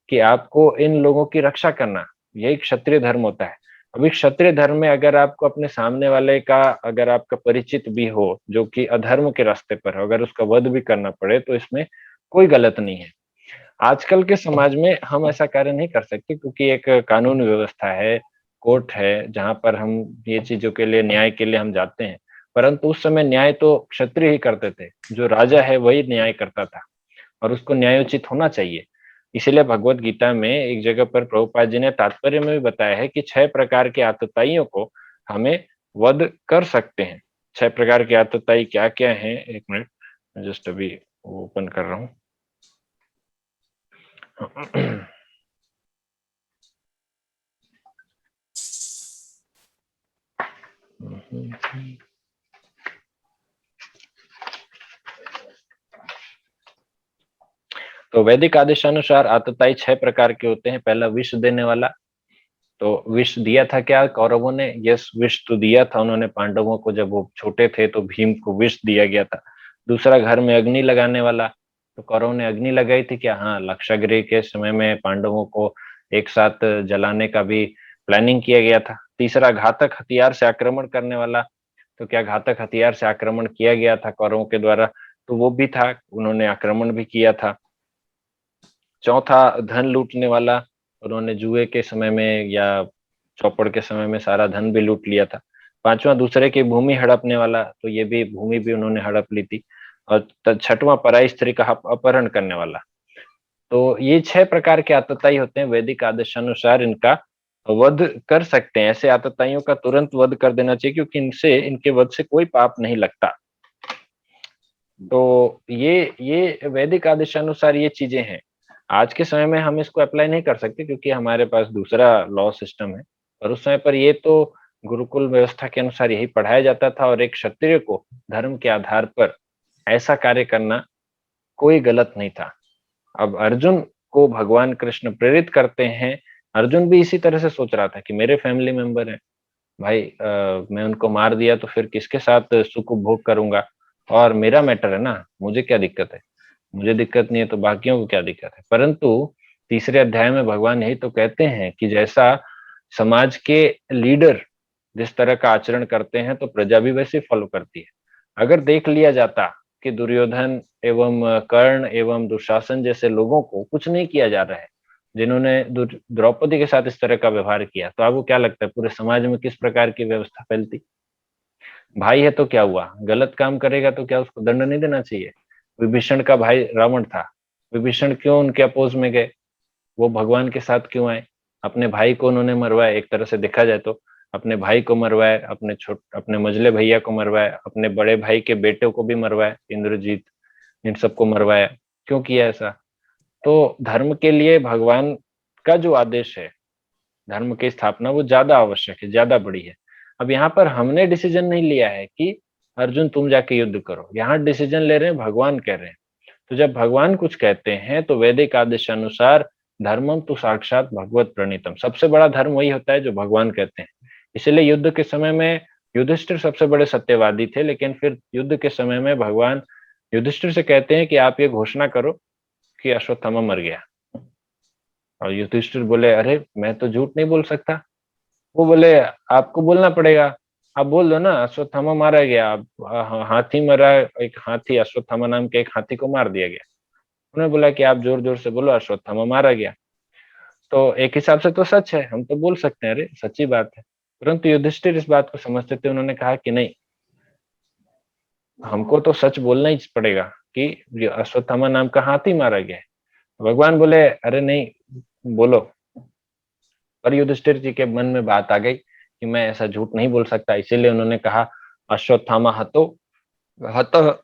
कि आपको इन लोगों की रक्षा करना, यही क्षत्रिय धर्म होता है। अभी क्षत्रिय धर्म में अगर आपको अपने सामने वाले का अगर आपका परिचित भी हो, जो कि अधर्म के रास्ते पर हो, अगर उसका वध भी करना पड़े, तो इसमें कोई गलत नहीं है। आजकल के समाज में हम ऐसा कार्य नहीं कर सकते क्योंकि एक कानून व्यवस्था है, कोर्ट है, जहाँ पर हम ये चीज़ों के लिए न्याय के लिए हम जाते हैं। परंतु उस समय न्याय तो क्षत्रिय ही करते थे, जो राजा है वही न्याय करता था और उसको न्यायोचित होना चाहिए। इसीलिए भगवद गीता में एक जगह पर प्रभुपाद जी ने तात्पर्य में भी बताया है कि 6 प्रकार के आतताइयों को हमें वध कर सकते हैं। 6 प्रकार के आतताई क्या-क्या हैं? 1 मिनट, मैं जस्ट अभी वो ओपन कर रहा हूँ। तो वैदिक आदेशानुसार आतताई 6 प्रकार के होते हैं। पहला विष देने वाला, तो विष दिया था क्या कौरवों ने? यस, विष तो दिया था उन्होंने पांडवों को, जब वो छोटे थे तो भीम को विष दिया गया था। दूसरा घर में अग्नि लगाने वाला, तो कौरवों ने अग्नि लगाई थी क्या? हाँ, लाक्षागृह के समय में पांडवों को एक साथ जलाने का भी प्लानिंग किया गया था। तीसरा घातक हथियार से आक्रमण करने वाला, तो क्या घातक हथियार से आक्रमण किया गया था कौरवों के द्वारा? तो वो भी था, उन्होंने आक्रमण भी किया था। चौथा धन लूटने वाला, उन्होंने जुए के समय में या चौपड़ के समय में सारा धन भी लूट लिया था। पांचवा दूसरे की भूमि हड़पने वाला, तो ये भी भूमि भी उन्होंने हड़प ली थी। और छठवां पराई स्त्री का अपहरण करने वाला। तो ये 6 प्रकार के आतताई होते हैं। वैदिक आदेशानुसार इनका वध कर सकते हैं। ऐसे आतताइयों का तुरंत वध कर देना चाहिए, क्योंकि इनसे इनके वध से कोई पाप नहीं लगता। तो ये वैदिक आदेशानुसार ये चीजें हैं। आज के समय में हम इसको अप्लाई नहीं कर सकते, क्योंकि हमारे पास दूसरा लॉ सिस्टम है। और उस समय पर ये तो गुरुकुल व्यवस्था के अनुसार यही पढ़ाया जाता था, और एक क्षत्रिय को धर्म के आधार पर ऐसा कार्य करना कोई गलत नहीं था। अब अर्जुन को भगवान कृष्ण प्रेरित करते हैं। अर्जुन भी इसी तरह से सोच रहा था कि मेरे फैमिली मेंबर है भाई, मैं उनको मार दिया तो फिर किसके साथ सुख उपभोग करूंगा? और मेरा मैटर है ना, मुझे क्या दिक्कत है? मुझे दिक्कत नहीं है तो बाकियों को क्या दिक्कत है? परंतु तीसरे अध्याय में भगवान यही तो कहते हैं कि जैसा समाज के लीडर जिस तरह का आचरण करते हैं, तो प्रजा भी वैसे फॉलो करती है। अगर देख लिया जाता कि दुर्योधन एवं कर्ण एवं दुशासन जैसे लोगों को कुछ नहीं किया जा रहा है, जिन्होंने द्रौपदी के साथ इस तरह का व्यवहार किया, तो आपको क्या लगता है पूरे समाज में किस प्रकार की व्यवस्था फैलती? भाई है तो क्या हुआ, गलत काम करेगा तो क्या उसको दंड नहीं देना चाहिए? विभीषण का भाई रावण था, विभीषण क्यों उनके अपोज में गए? वो भगवान के साथ क्यों आए? अपने भाई को उन्होंने मरवाया, एक तरह से देखा जाए तो अपने भाई को मरवाया, अपने मझले भैया को मरवाया, अपने बड़े भाई के बेटे को भी मरवाया, इंद्रजीत, इन सबको मरवाया। क्यों किया ऐसा? तो धर्म के लिए भगवान का जो आदेश है, धर्म की स्थापना, वो ज्यादा आवश्यक है, ज्यादा बड़ी है। अब यहाँ पर हमने डिसीजन नहीं लिया है कि अर्जुन तुम जाके युद्ध करो, यहाँ डिसीजन ले रहे हैं भगवान कह रहे हैं। तो जब भगवान कुछ कहते हैं तो वैदिक आदेशानुसार धर्मम तो साक्षात भगवत प्रणीतम, सबसे बड़ा धर्म वही होता है जो भगवान कहते हैं। इसलिए युद्ध के समय में युधिष्ठिर सबसे बड़े सत्यवादी थे, लेकिन फिर युद्ध के समय में भगवान युधिष्ठिर से कहते हैं कि आप ये घोषणा करो कि अश्वत्थामा मर गया। और युधिष्ठिर बोले, अरे मैं तो झूठ नहीं बोल सकता। वो बोले, आपको बोलना पड़ेगा, आप बोल दो ना अश्वत्थामा मारा गया। हाथी मरा, एक हाथी अश्वत्थामा नाम के एक हाथी को मार दिया गया। उन्होंने बोला कि आप जोर जोर से बोलो अश्वत्थामा मारा गया। तो एक हिसाब से तो सच है, हम तो बोल सकते हैं, अरे सच्ची बात है। परंतु युधिष्ठिर इस बात को समझते थे, उन्होंने कहा कि नहीं, हमको तो सच बोलना ही पड़ेगा कि ये अश्वत्थामा नाम का हाथी मारा गया है। भगवान बोले, अरे नहीं, बोलो। पर युधिष्ठिर जी के मन में बात आ गई कि मैं ऐसा झूठ नहीं बोल सकता, इसीलिए उन्होंने कहा अश्वत्थामा हतो हतः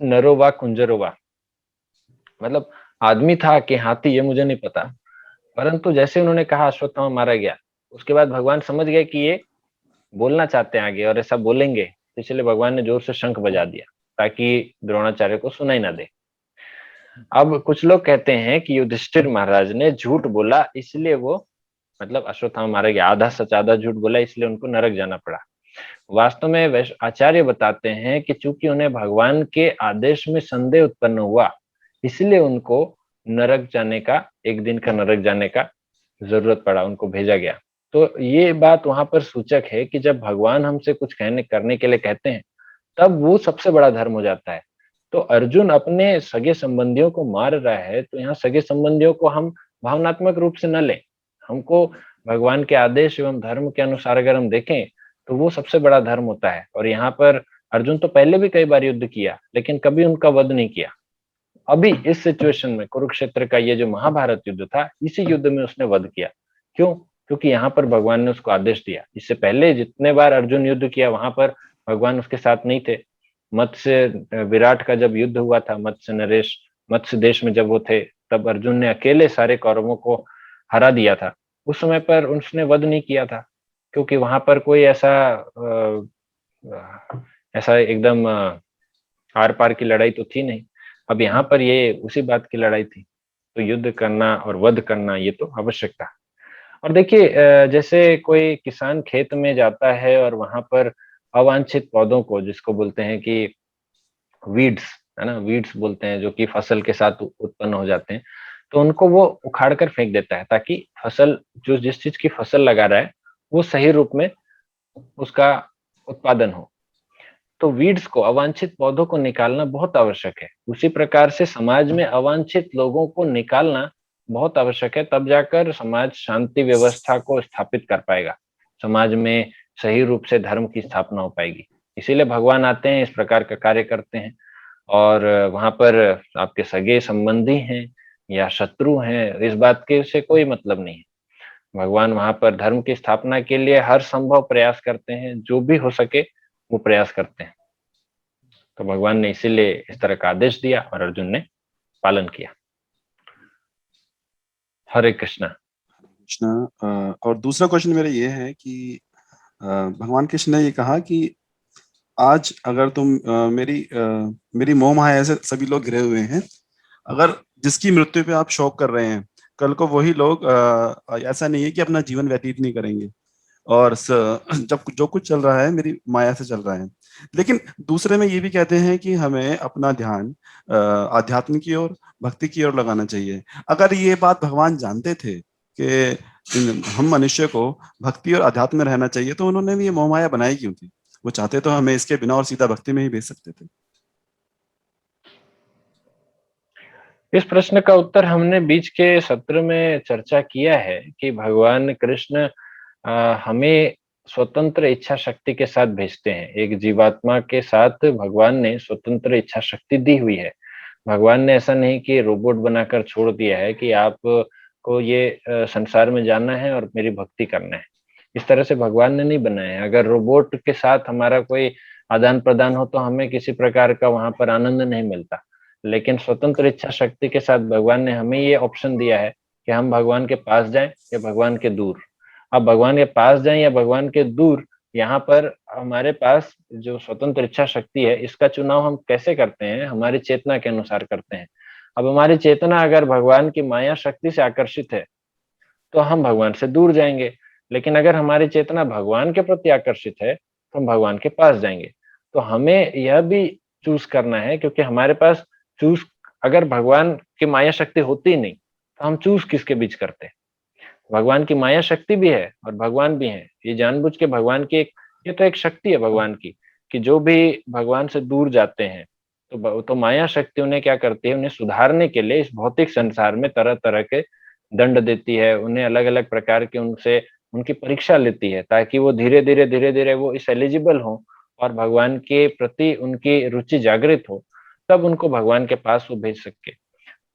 नरो वा कुंजरो वा। मतलब आदमी था कि हाथी, ये मुझे नहीं पता। परंतु जैसे उन्होंने कहा अश्वत्थामा मारा गया, उसके बाद भगवान समझ गए कि ये बोलना चाहते हैं आगे और ऐसा बोलेंगे, तो इसलिए भगवान ने जोर से शंख बजा दिया ताकि द्रोणाचार्य को सुनाई ना दे। अब कुछ लोग कहते हैं कि युधिष्ठिर महाराज ने झूठ बोला, इसलिए वो, मतलब अश्वत्थामा मारा गया, आधा सच आधा झूठ बोला, इसलिए उनको नरक जाना पड़ा। वास्तव में आचार्य बताते हैं कि चूंकि उन्हें भगवान के आदेश में संदेह उत्पन्न हुआ, इसलिए उनको नरक जाने का, एक दिन का नरक जाने का जरूरत पड़ा, उनको भेजा गया। तो ये बात वहां पर सूचक है कि जब भगवान हमसे कुछ कहने करने के लिए कहते हैं, तब वो सबसे बड़ा धर्म हो जाता है। तो अर्जुन अपने सगे संबंधियों को मार रहा है, तो यहाँ सगे संबंधियों को हम भावनात्मक रूप से न लें। हमको भगवान के आदेश एवं धर्म के अनुसार अगर हम देखें, तो वो सबसे बड़ा धर्म होता है। और यहाँ पर अर्जुन तो पहले भी कई बार युद्ध किया, लेकिन कभी उनका वध नहीं किया। अभी इस सिचुएशन में कुरुक्षेत्र का ये जो महाभारत युद्ध था, इसी युद्ध में उसने वध किया। क्यों? क्योंकि यहाँ पर भगवान ने उसको आदेश दिया। इससे पहले जितने बार अर्जुन युद्ध किया, वहां पर भगवान उसके साथ नहीं थे। मत्स्य विराट का जब युद्ध हुआ था, मत्स्य नरेश, मत्स्य देश में जब वो थे, तब अर्जुन ने अकेले सारे कौरवों को हरा दिया था। उस समय पर उसने वध नहीं किया था, क्योंकि वहां पर कोई ऐसा ऐसा एकदम आर पार की लड़ाई तो थी नहीं। अब यहाँ पर ये उसी बात की लड़ाई थी। तो युद्ध करना और वध करना ये तो आवश्यक था। और देखिए जैसे कोई किसान खेत में जाता है और वहां पर अवांछित पौधों को, जिसको बोलते हैं कि वीड्स, है ना, वीड्स बोलते हैं, जो कि फसल के साथ उत्पन्न हो जाते हैं, तो उनको वो उखाड़ कर फेंक देता है, ताकि फसल, जो जिस चीज की फसल लगा रहा है, वो सही रूप में उसका उत्पादन हो। तो वीड्स को, अवांछित पौधों को निकालना बहुत आवश्यक है। उसी प्रकार से समाज में अवांछित लोगों को निकालना बहुत आवश्यक है, तब जाकर समाज शांति व्यवस्था को स्थापित कर पाएगा। समाज में सही रूप से धर्म की स्थापना हो पाएगी। इसीलिए भगवान आते हैं, इस प्रकार का कार्य करते हैं। और वहां पर आपके सगे संबंधी हैं या शत्रु हैं, इस बात के से कोई मतलब नहीं है। भगवान वहां पर धर्म की स्थापना के लिए हर संभव प्रयास करते हैं, जो भी हो सके वो प्रयास करते हैं। तो भगवान ने इसीलिए इस तरह का आदेश दिया और अर्जुन ने पालन किया। हरे कृष्णा। कृष्णा। और दूसरा क्वेश्चन मेरा ये है कि भगवान कृष्ण ने ये कहा कि आज अगर तुम मेरी मोह माया से सभी लोग घिरे हुए हैं, अगर जिसकी मृत्यु पे आप शोक कर रहे हैं, कल को वही लोग ऐसा नहीं है कि अपना जीवन व्यतीत नहीं करेंगे, और जब जो कुछ चल रहा है मेरी माया से चल रहा है। लेकिन दूसरे में ये भी कहते हैं कि हमें अपना ध्यान आध्यात्म की ओर, भक्ति की ओर लगाना चाहिए। अगर ये बात भगवान जानते थे कि हम मनुष्य को भक्ति और अध्यात्म में रहना चाहिए, तो उन्होंने भी ये मोह माया बनाई क्यों थी? वो चाहते तो हमें इसके बिना और सीधा भक्ति में ही भेज सकते थे। इस प्रश्न का उत्तर हमने बीच के सत्र में चर्चा किया है कि भगवान कृष्ण हमें स्वतंत्र इच्छा शक्ति के साथ भेजते हैं। एक जीवात्मा के साथ भगवान ने स्वतंत्र इच्छा शक्ति दी हुई है। भगवान ने ऐसा नहीं कि रोबोट बनाकर छोड़ दिया है कि आप को ये संसार में जाना है और मेरी भक्ति करना है। इस तरह से भगवान ने नहीं बनाया है। अगर रोबोट के साथ हमारा कोई आदान प्रदान हो तो हमें किसी प्रकार का वहां पर आनंद नहीं मिलता। लेकिन स्वतंत्र इच्छा शक्ति के साथ भगवान ने हमें ये ऑप्शन दिया है कि हम भगवान के पास जाएं या भगवान के दूर। अब भगवान के पास जाएं या भगवान के दूर, यहाँ पर हमारे पास जो स्वतंत्र इच्छा शक्ति है, इसका चुनाव हम कैसे करते हैं? हमारी चेतना के अनुसार करते हैं। अब हमारी चेतना अगर भगवान की माया शक्ति से आकर्षित है तो हम भगवान से दूर जाएंगे। लेकिन अगर हमारी चेतना भगवान के प्रति आकर्षित है तो हम भगवान के पास जाएंगे। तो हमें यह भी चूज करना है, क्योंकि हमारे पास चूज, अगर भगवान की माया शक्ति होती नहीं तो हम चूज किसके बीच करते? भगवान की माया शक्ति भी है और भगवान भी है। ये जानबूझ के भगवान की एक, ये तो एक शक्ति है भगवान की, कि जो भी भगवान से दूर जाते हैं तो माया शक्ति उन्हें क्या करती है? उन्हें सुधारने के लिए इस भौतिक संसार में तरह तरह के दंड देती है। उन्हें अलग अलग प्रकार के, उनसे उनकी परीक्षा लेती है, ताकि वो धीरे धीरे वो इस एलिजिबल हो और भगवान के प्रति उनकी रुचि जागृत हो, तब उनको भगवान के पास वो भेज सके।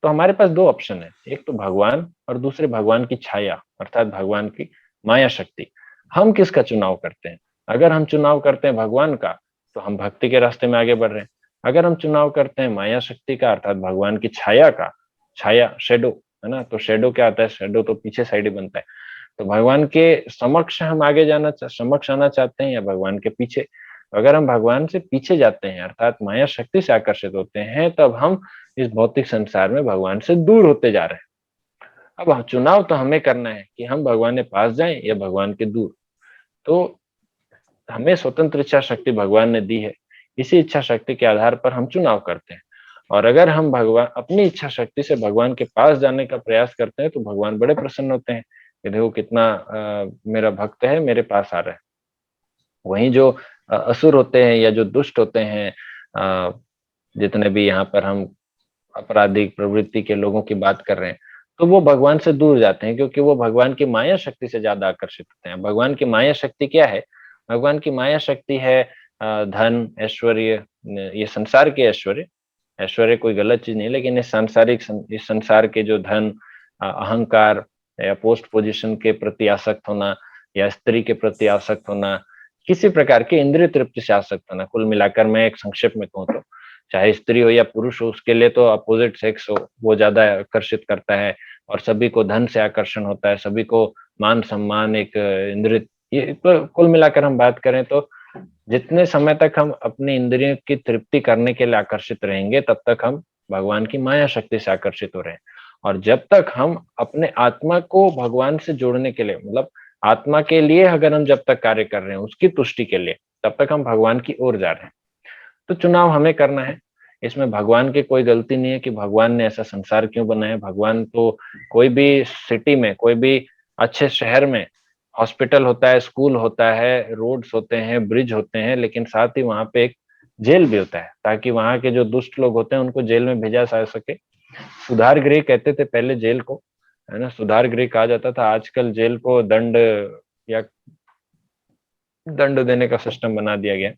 तो हमारे पास दो ऑप्शन है, एक तो भगवान और दूसरे भगवान की छाया, अर्थात भगवान की माया शक्ति। हम किसका चुनाव करते हैं? अगर हम चुनाव करते हैं भगवान का तो हम भक्ति के रास्ते में आगे बढ़ रहे हैं। अगर हम चुनाव करते हैं माया शक्ति का, अर्थात भगवान की छाया का, छाया शेडो, है ना, तो शेडो क्या आता है? शेडो तो पीछे साइड ही बनता है। तो भगवान के समक्ष हम आगे समक्ष आना चाहते हैं या भगवान के पीछे? अगर हम भगवान से पीछे जाते हैं, अर्थात माया शक्ति से आकर्षित होते हैं, तब हम इस भौतिक संसार में भगवान से दूर होते जा रहे हैं। अब चुनाव तो हमें करना है कि हम भगवान के पास जाएं या भगवान के दूर। तो हमें स्वतंत्र इच्छा शक्ति भगवान ने दी है। इसी इच्छा शक्ति के आधार पर हम चुनाव करते हैं। और अगर हम भगवान अपनी इच्छा शक्ति से भगवान के पास जाने का प्रयास करते हैं तो भगवान बड़े प्रसन्न होते हैं कि देखो कितना मेरा भक्त है, मेरे पास आ रहा है। वहीं जो असुर होते हैं या जो दुष्ट होते हैं, जितने भी यहाँ पर हम आपराधिक प्रवृत्ति के लोगों की बात कर रहे हैं, तो वो भगवान से दूर जाते हैं, क्योंकि वो भगवान की माया शक्ति से ज्यादा आकर्षित होते हैं। भगवान की माया शक्ति क्या है? भगवान की माया शक्ति है धन, ऐश्वर्य, ये संसार के ऐश्वर्य। ऐश्वर्य कोई गलत चीज नहीं, लेकिन इस सांसारिक इस संसार के जो धन, अहंकार या पोस्ट पोजीशन के प्रति आसक्त होना, या स्त्री के प्रति आसक्त होना, किसी प्रकार के इंद्रिय तृप्ति से आसक्त होना। कुल मिलाकर मैं एक संक्षेप में कहूँ तो चाहे स्त्री हो या पुरुष हो, उसके लिए तो अपोजिट सेक्स हो वो ज्यादा आकर्षित करता है। और सभी को धन से आकर्षण होता है, सभी को मान सम्मान, एक इंद्रिय, ये कुल मिलाकर हम बात करें तो जितने समय तक हम अपनी इंद्रियों की तृप्ति करने के लिए आकर्षित रहेंगे, तब तक हम भगवान की माया शक्ति से आकर्षित हो रहे हैं। और जब तक हम अपने आत्मा को भगवान से जोड़ने के लिए, मतलब आत्मा के लिए अगर हम जब तक कार्य कर रहे हैं उसकी तुष्टि के लिए, तब तक हम भगवान की ओर जा रहे हैं। तो चुनाव हमें करना है। इसमें भगवान की कोई गलती नहीं है कि भगवान ने ऐसा संसार क्यों बनाया। भगवान तो कोई भी सिटी में, कोई भी अच्छे शहर में हॉस्पिटल होता है, स्कूल होता है, रोड्स होते हैं, ब्रिज होते हैं, लेकिन साथ ही वहां पे एक जेल भी होता है, ताकि वहां के जो दुष्ट लोग होते हैं उनको जेल में भेजा जा सके। सुधार गृह कहते थे पहले जेल को, है ना, सुधार गृह कहा जाता था। आजकल जेल को दंड या दंड देने का सिस्टम बना दिया गया,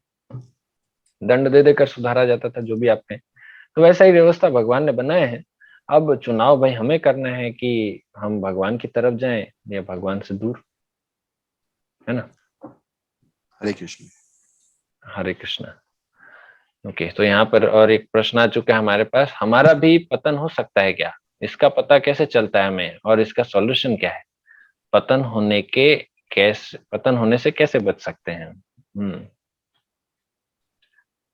दंड दे देकर सुधारा जाता था जो भी आपने। तो वैसा ही व्यवस्था भगवान ने बनाया है। अब चुनाव भाई हमें करना है कि हम भगवान की तरफ जाएं या भगवान से दूर, है ना। हरे कृष्ण। हरे कृष्णा। ओके, तो यहाँ पर और एक प्रश्न आ चुका है हमारे पास, हमारा भी पतन हो सकता है क्या? इसका पता कैसे चलता है हमें, और इसका सॉल्यूशन क्या है? पतन होने के कैसे, पतन होने से कैसे बच सकते हैं?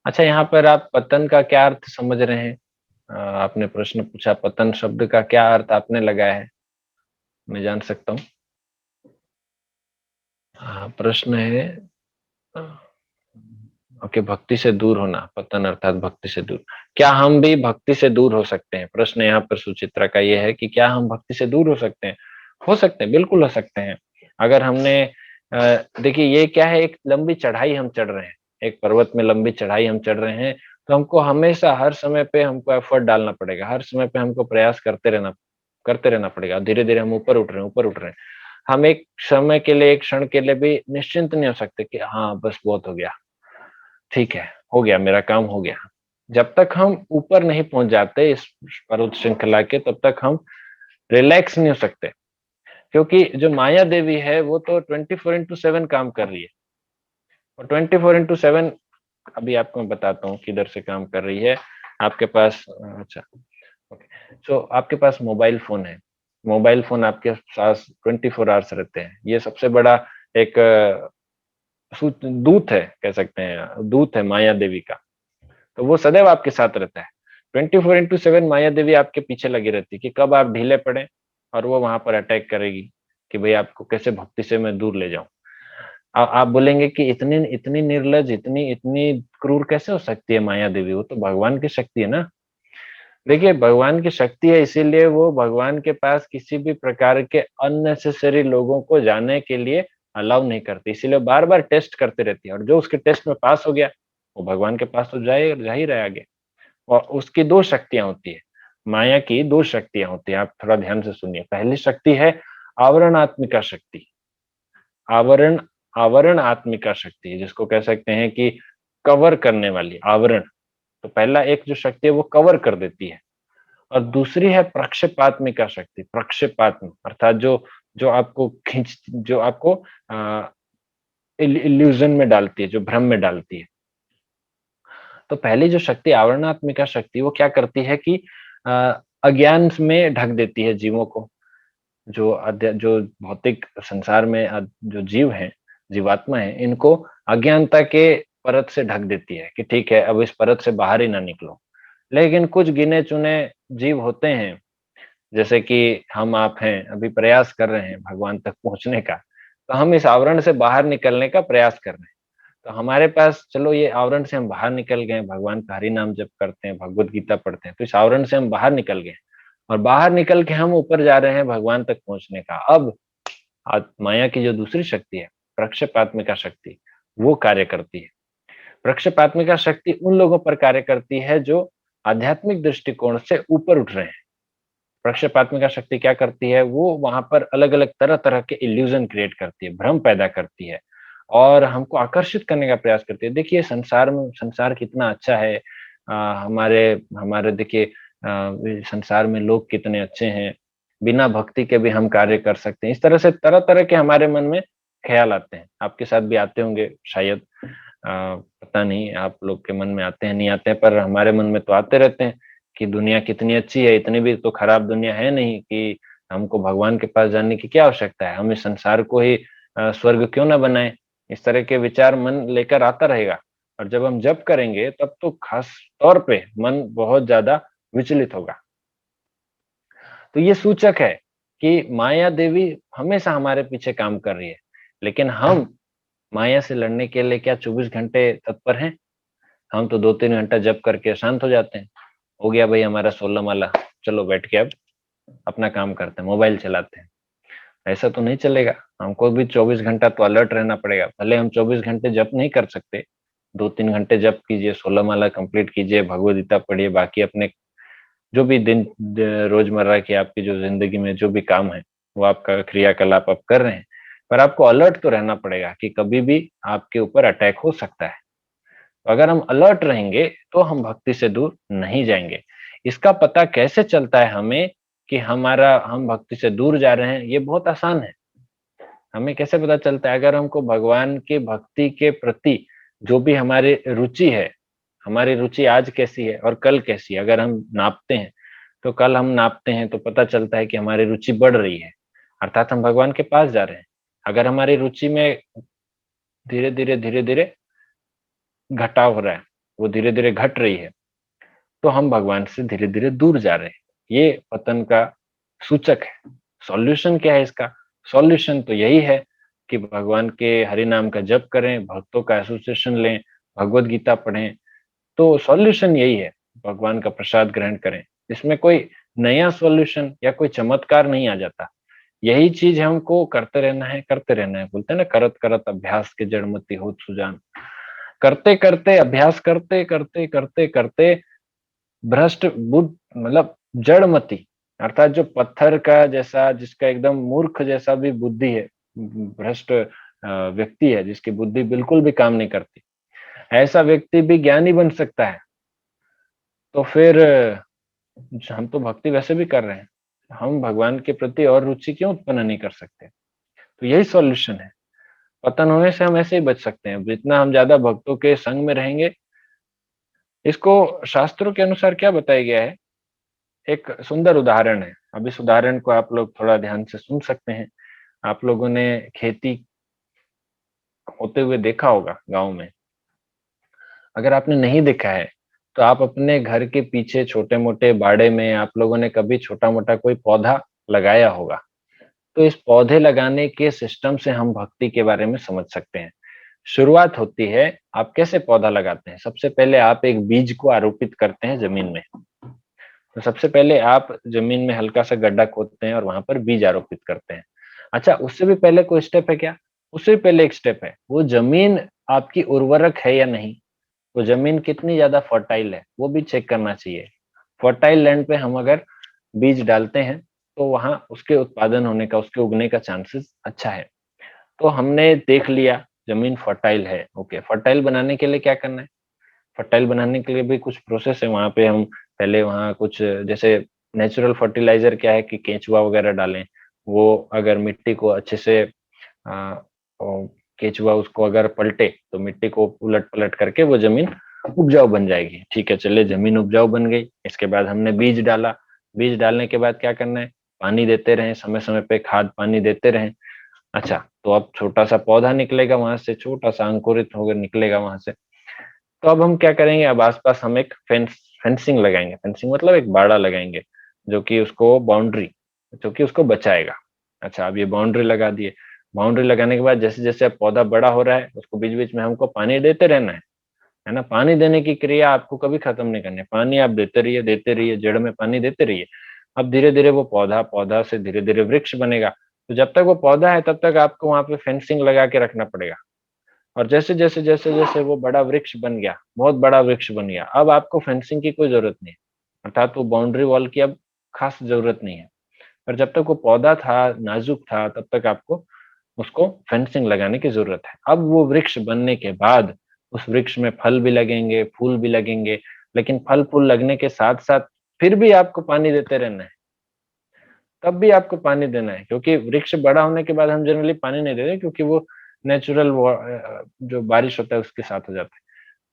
अच्छा, यहाँ पर आप पतन का क्या अर्थ समझ रहे हैं? आपने प्रश्न पूछा, पतन शब्द का क्या अर्थ आपने लगाया है, मैं जान सकता हूँ? प्रश्न है ओके, भक्ति से दूर होना, पतन अर्थात भक्ति से दूर। क्या हम भी भक्ति से दूर हो सकते हैं? प्रश्न यहाँ पर सुचित्रा का ये है कि क्या हम भक्ति से दूर हो सकते हैं? हो सकते हैं, बिल्कुल हो सकते हैं। अगर हमने देखिए, ये क्या है, एक लंबी चढ़ाई हम चढ़ रहे हैं, एक पर्वत में लंबी चढ़ाई हम चढ़ रहे हैं, तो हमको हमेशा हर समय पे हमको एफर्ट डालना पड़ेगा, हर समय पे हमको प्रयास करते रहना पड़ेगा। धीरे धीरे हम ऊपर उठ रहे हैं, ऊपर उठ रहे हैं। हम एक समय के लिए, एक क्षण के लिए भी निश्चिंत नहीं हो सकते कि हाँ बस बहुत हो गया, ठीक है, हो गया, मेरा काम हो गया। जब तक हम ऊपर नहीं पहुंच जाते इस पर्वत श्रृंखला के, तब तक हम रिलैक्स नहीं हो सकते। क्योंकि जो माया देवी है वो तो 24/7 काम कर रही है, और 24/7 अभी आपको मैं बताता हूँ किधर से काम कर रही है। आपके पास अच्छा, ओके, तो आपके पास मोबाइल फोन है, मोबाइल फोन आपके पास 24 आवर्स रहते हैं। ये सबसे बड़ा एक दूत है, कह सकते हैं, दूत है माया देवी का। तो वो सदैव आपके साथ रहता है। 24/7 माया देवी आपके पीछे लगी रहती है कि कब आप ढीले पड़े, और वो वहां पर अटैक करेगी कि भाई आपको कैसे भक्ति से मैं दूर ले जाऊं। आप बोलेंगे कि इतनी इतनी निर्लज, इतनी इतनी क्रूर कैसे हो सकती है माया देवी? वो तो भगवान की शक्ति है ना। देखिए, भगवान की शक्ति है, इसीलिए वो भगवान के पास किसी भी प्रकार के अननेसेसरी लोगों को जाने के लिए अलाउ नहीं करती, इसीलिए बार बार टेस्ट करते रहती है। और जो उसके टेस्ट में पास हो गया, वो भगवान के पास तो जा ही रहा है आगे। और उसकी दो शक्तियां होती है, माया की दो शक्तियां होती है, आप थोड़ा ध्यान से सुनिए। पहली शक्ति है आवरणात्मिका शक्ति, आवरण, आवरण आत्मिका शक्ति, जिसको कह सकते हैं कि कवर करने वाली, आवरण। तो पहला एक जो शक्ति है वो कवर कर देती है। और दूसरी है प्रक्षेपात्मिका शक्ति, प्रक्षेपात्म अर्थात जो जो आपको खींच, जो आपको इल्यूजन में डालती है, जो भ्रम में डालती है। तो पहली जो शक्ति आवरणात्मिका शक्ति, वो क्या करती है कि अज्ञान में ढक देती है जीवों को। जो भौतिक संसार में जो जीव हैं, जीवात्मा है, इनको अज्ञानता के परत से ढक देती है कि ठीक है, अब इस परत से बाहर ही ना निकलो। लेकिन कुछ गिने चुने जीव होते हैं, जैसे कि हम आप हैं, अभी प्रयास कर रहे हैं भगवान तक पहुंचने का। तो हम इस आवरण से बाहर निकलने का प्रयास कर रहे हैं। तो हमारे पास, चलो ये आवरण से हम बाहर निकल गए, भगवान का हरि नाम जप करते हैं, भगवत गीता पढ़ते हैं, तो इस आवरण से हम बाहर निकल गए, और बाहर निकल के हम ऊपर जा रहे हैं भगवान तक पहुंचने का। अब माया की जो दूसरी शक्ति है, प्रक्षेपात्मिका शक्ति, वो कार्य करती है। प्रक्षेपात्मिका शक्ति उन लोगों पर कार्य करती है जो आध्यात्मिक दृष्टिकोण से ऊपर उठ रहे हैं। प्रक्षेपात्मिका शक्ति क्या करती है, वो वहां पर अलग अलग तरह तरह के इल्यूजन क्रिएट करती है, भ्रम पैदा करती है, और हमको आकर्षित करने का प्रयास करती है। देखिए संसार में, संसार कितना अच्छा है, हमारे हमारे देखिए संसार में लोग कितने अच्छे हैं, बिना भक्ति के भी हम कार्य कर सकते हैं। इस तरह से तरह तरह के हमारे मन में ख्याल आते हैं, आपके साथ भी आते होंगे शायद, पता नहीं आप लोग के मन में आते हैं नहीं आते हैं, पर हमारे मन में तो आते रहते हैं कि दुनिया कितनी अच्छी है, इतनी भी तो खराब दुनिया है नहीं कि हमको भगवान के पास जाने की क्या आवश्यकता है, हम इस संसार को ही स्वर्ग क्यों ना बनाएं। इस तरह के विचार मन लेकर आता रहेगा। और जब हम जप करेंगे तब तो खास तौर पे मन बहुत ज्यादा विचलित होगा। तो ये सूचक है कि माया देवी हमेशा हमारे पीछे काम कर रही है, लेकिन हम माया से लड़ने के लिए क्या 24 घंटे तत्पर हैं? हम तो 2-3 घंटा जप करके शांत हो जाते हैं। हो गया भाई हमारा 16 माला, चलो बैठ के अब अपना काम करते हैं, मोबाइल चलाते हैं। ऐसा तो नहीं चलेगा, हमको भी 24 घंटा तो अलर्ट रहना पड़ेगा। भले हम 24 घंटे जप नहीं कर सकते, 2-3 घंटे जप कीजिए, 16 माला कंप्लीट कीजिए, भगवद गीता पढ़िए, बाकी अपने जो भी रोजमर्रा की आपकी जो जिंदगी में जो भी काम है, वो आपका क्रियाकलाप आप कर रहे हैं। पर आपको अलर्ट तो रहना पड़ेगा कि कभी भी आपके ऊपर अटैक हो सकता है। तो अगर हम अलर्ट रहेंगे, तो हम भक्ति से दूर नहीं जाएँगे। इसका पता कैसे चलता है हमें कि हम भक्ति से दूर जा रहे हैं? ये बहुत आसान है। हमें कैसे पता चलता है? अगर हमको भगवान की भक्ति के प्रति जो भी हमारी रुचि है, हमारी रुचि आज कैसी है और कल कैसी है, अगर हम नापते हैं, तो कल हम नापते हैं तो पता चलता है कि हमारी रुचि बढ़ रही है, अर्थात हम भगवान के पास जा रहे हैं। अगर हमारी रुचि में धीरे-धीरे, धीरे-धीरे घटाव हो रहा है, वो धीरे-धीरे घट रही है, तो हम भगवान से धीरे-धीरे दूर जा रहे हैं। ये पतन का सूचक है। सॉल्यूशन क्या है इसका? सॉल्यूशन तो यही है कि भगवान के हरि नाम का जप करें, भक्तों का एसोसिएशन लें, भगवद गीता पढ़ें। तो सॉल्यूशन यही है, भगवान का प्रसाद ग्रहण करें। इसमें कोई नया सॉल्यूशन या कोई चमत्कार नहीं आ जाता। यही चीज़ हमको करते रहना है, करते रहना है। बोलते हैं ना, करत करत अभ्यास के जड़ मति होत सुजान। करते-करते अभ्यास करते-करते भ्रष्ट बुद्ध मतलब जड़मति, अर्थात जो पत्थर का जैसा, जिसका एकदम मूर्ख जैसा भी बुद्धि है, भ्रष्ट व्यक्ति है जिसकी बुद्धि बिल्कुल भी काम नहीं करती, ऐसा व्यक्ति भी ज्ञानी बन सकता है। तो फिर हम तो भक्ति वैसे भी कर रहे हैं, हम भगवान के प्रति और रुचि क्यों उत्पन्न नहीं कर सकते? तो यही सॉल्यूशन है। पतन होने से हम ऐसे ही बच सकते हैं, जितना हम ज्यादा भक्तों के संग में रहेंगे। इसको शास्त्रों के अनुसार क्या बताया गया है, एक सुंदर उदाहरण है। अब इस उदाहरण को आप लोग थोड़ा ध्यान से सुन सकते हैं। आप लोगों ने खेती होते हुए देखा होगा गाँव में। अगर आपने नहीं देखा है, तो आप अपने घर के पीछे छोटे-मोटे बाड़े में आप लोगों ने कभी छोटा-मोटा कोई पौधा लगाया होगा। तो इस पौधे लगाने के सिस्टम से हम भक्ति के बारे में समझ सकते हैं। शुरुआत होती है, आप कैसे पौधा लगाते हैं? सबसे पहले आप एक बीज को आरोपित करते हैं ज़मीन में। तो सबसे पहले आप ज़मीन में हल्का-सा गड्ढा खोदते हैं और वहाँ पर बीज आरोपित करते हैं। अच्छा, उससे भी पहले कोई स्टेप है क्या? उससे भी पहले एक स्टेप है, वो ज़मीन आपकी उर्वरक है या नहीं? वो ज़मीन कितनी ज़्यादा फर्टाइल है, वो भी चेक करना चाहिए। फर्टाइल लैंड पे हम अगर बीज डालते हैं, तो वहाँ उसके उत्पादन होने का, उसके उगने का चांसेस अच्छा है। तो हमने देख लिया ज़मीन फर्टाइल है, ओके। फर्टाइल बनाने के लिए क्या करना है? फर्टाइल बनाने के लिए भी कुछ प्रोसेस है, वहाँ पे हम पहले वहाँ कुछ जैसे नेचुरल फर्टिलाइज़र क्या है कि केंचुआ वगैरह डालें। वो अगर मिट्टी को अच्छे से अ, ओ केंचुआ उसको अगर पलटे, तो मिट्टी को उलट-पलट करके वो ज़मीन उपजाऊ बन जाएगी। ठीक है, चलिए ज़मीन उपजाऊ बन गई। इसके बाद हमने बीज डाला, बीज डालने के बाद क्या करना है? पानी देते रहें, समय-समय पे खाद पानी देते रहें। अच्छा, तो अब छोटा-सा पौधा निकलेगा वहाँ से, छोटा-सा अंकुरित होकर निकलेगा वहाँ से। तो अब हम क्या करेंगे, अब आस-पास हम एक फेंसिंग लगाएँगे। फेंसिंग मतलब एक बाड़ा लगाएँगे, जो कि उसको बाउंड्री, जो कि उसको बचाएगा। अच्छा, अब ये बाउंड्री लगा दिए। बाउंड्री लगाने के बाद जैसे-जैसे अब पौधा बड़ा हो रहा है, उसको बीच-बीच में हमको पानी देते रहना है ना? पानी देने की क्रिया आपको कभी खत्म नहीं करनी है। पानी आप देते रहिए, जड़ में पानी देते रहिए। अब धीरे-धीरे वो पौधा, पौधा से धीरे-धीरे वृक्ष बनेगा। तो जब तक वो पौधा है, तब तक आपको वहाँ पे फेंसिंग लगा के रखना पड़ेगा। और जैसे-जैसे वो बड़ा वृक्ष बन गया, बहुत बड़ा वृक्ष बन गया, अब आपको फेंसिंग की कोई ज़रूरत नहीं है। अर्थात वो बाउंड्री वॉल की अब खास ज़रूरत नहीं है। पर जब तक वो पौधा था, नाज़ुक था, तब तक आपको उसको फेंसिंग लगाने की ज़रूरत है। अब वो वृक्ष बनने के बाद, उस वृक्ष में फल भी लगेंगे, फूल भी लगेंगे, लेकिन फल-फूल लगने के साथ-साथ फिर भी आपको पानी देते रहना है। तब भी आपको पानी देना है, क्योंकि वृक्ष बड़ा होने के बाद हम जनरली पानी नहीं देते, क्योंकि वो नेचुरल जो बारिश होता है उसके साथ हो जाता है।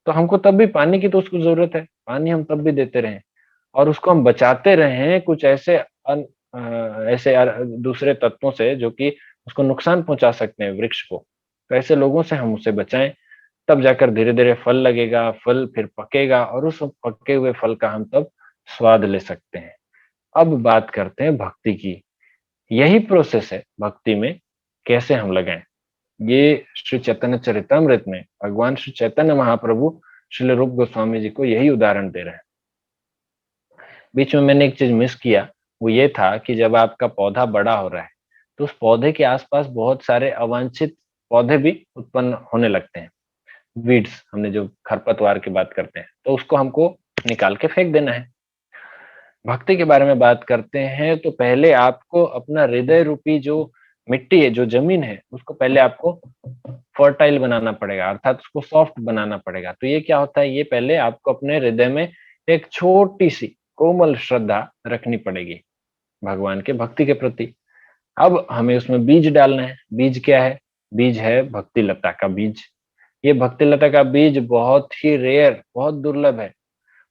तो हमको तब भी पानी की तो उसको ज़रूरत है, पानी हम तब भी देते रहें और उसको हम बचाते रहें कुछ ऐसे ऐसे दूसरे तत्वों से जो कि उसको नुकसान पहुँचा सकते हैं वृक्ष को। तो ऐसे लोगों से हम उसे बचाएँ, तब जाकर धीरे-धीरे फल लगेगा, फल फिर पकेगा और उस पके हुए फल का हम तब स्वाद ले सकते हैं। अब बात करते हैं भक्ति की। यही प्रोसेस है भक्ति में, कैसे हम लगाएं। ये श्री चैतन्य चरितमृत में भगवान श्री चैतन्य महाप्रभु श्रील रूप गोस्वामी जी को यही उदाहरण दे रहे हैं। बीच में मैंने एक चीज मिस किया, वो ये था कि जब आपका पौधा बड़ा हो रहा है तो उस पौधे के आसपास बहुत सारे अवांछित पौधे भी उत्पन्न होने लगते हैं। वीड्स, हमने जो खरपतवार की बात करते हैं, तो उसको हमको निकाल के फेंक देना है। भक्ति के बारे में बात करते हैं तो पहले आपको अपना हृदय रूपी जो मिट्टी है, जो जमीन है, उसको पहले आपको फर्टाइल बनाना पड़ेगा, अर्थात उसको सॉफ्ट बनाना पड़ेगा। तो ये क्या होता है, ये पहले आपको अपने हृदय में एक छोटी सी कोमल श्रद्धा रखनी पड़ेगी भगवान के भक्ति के प्रति। अब हमें उसमें बीज डालना है। बीज क्या है? बीज है भक्ति लता का बीज। ये भक्ति लता का बीज बहुत ही रेयर, बहुत दुर्लभ है।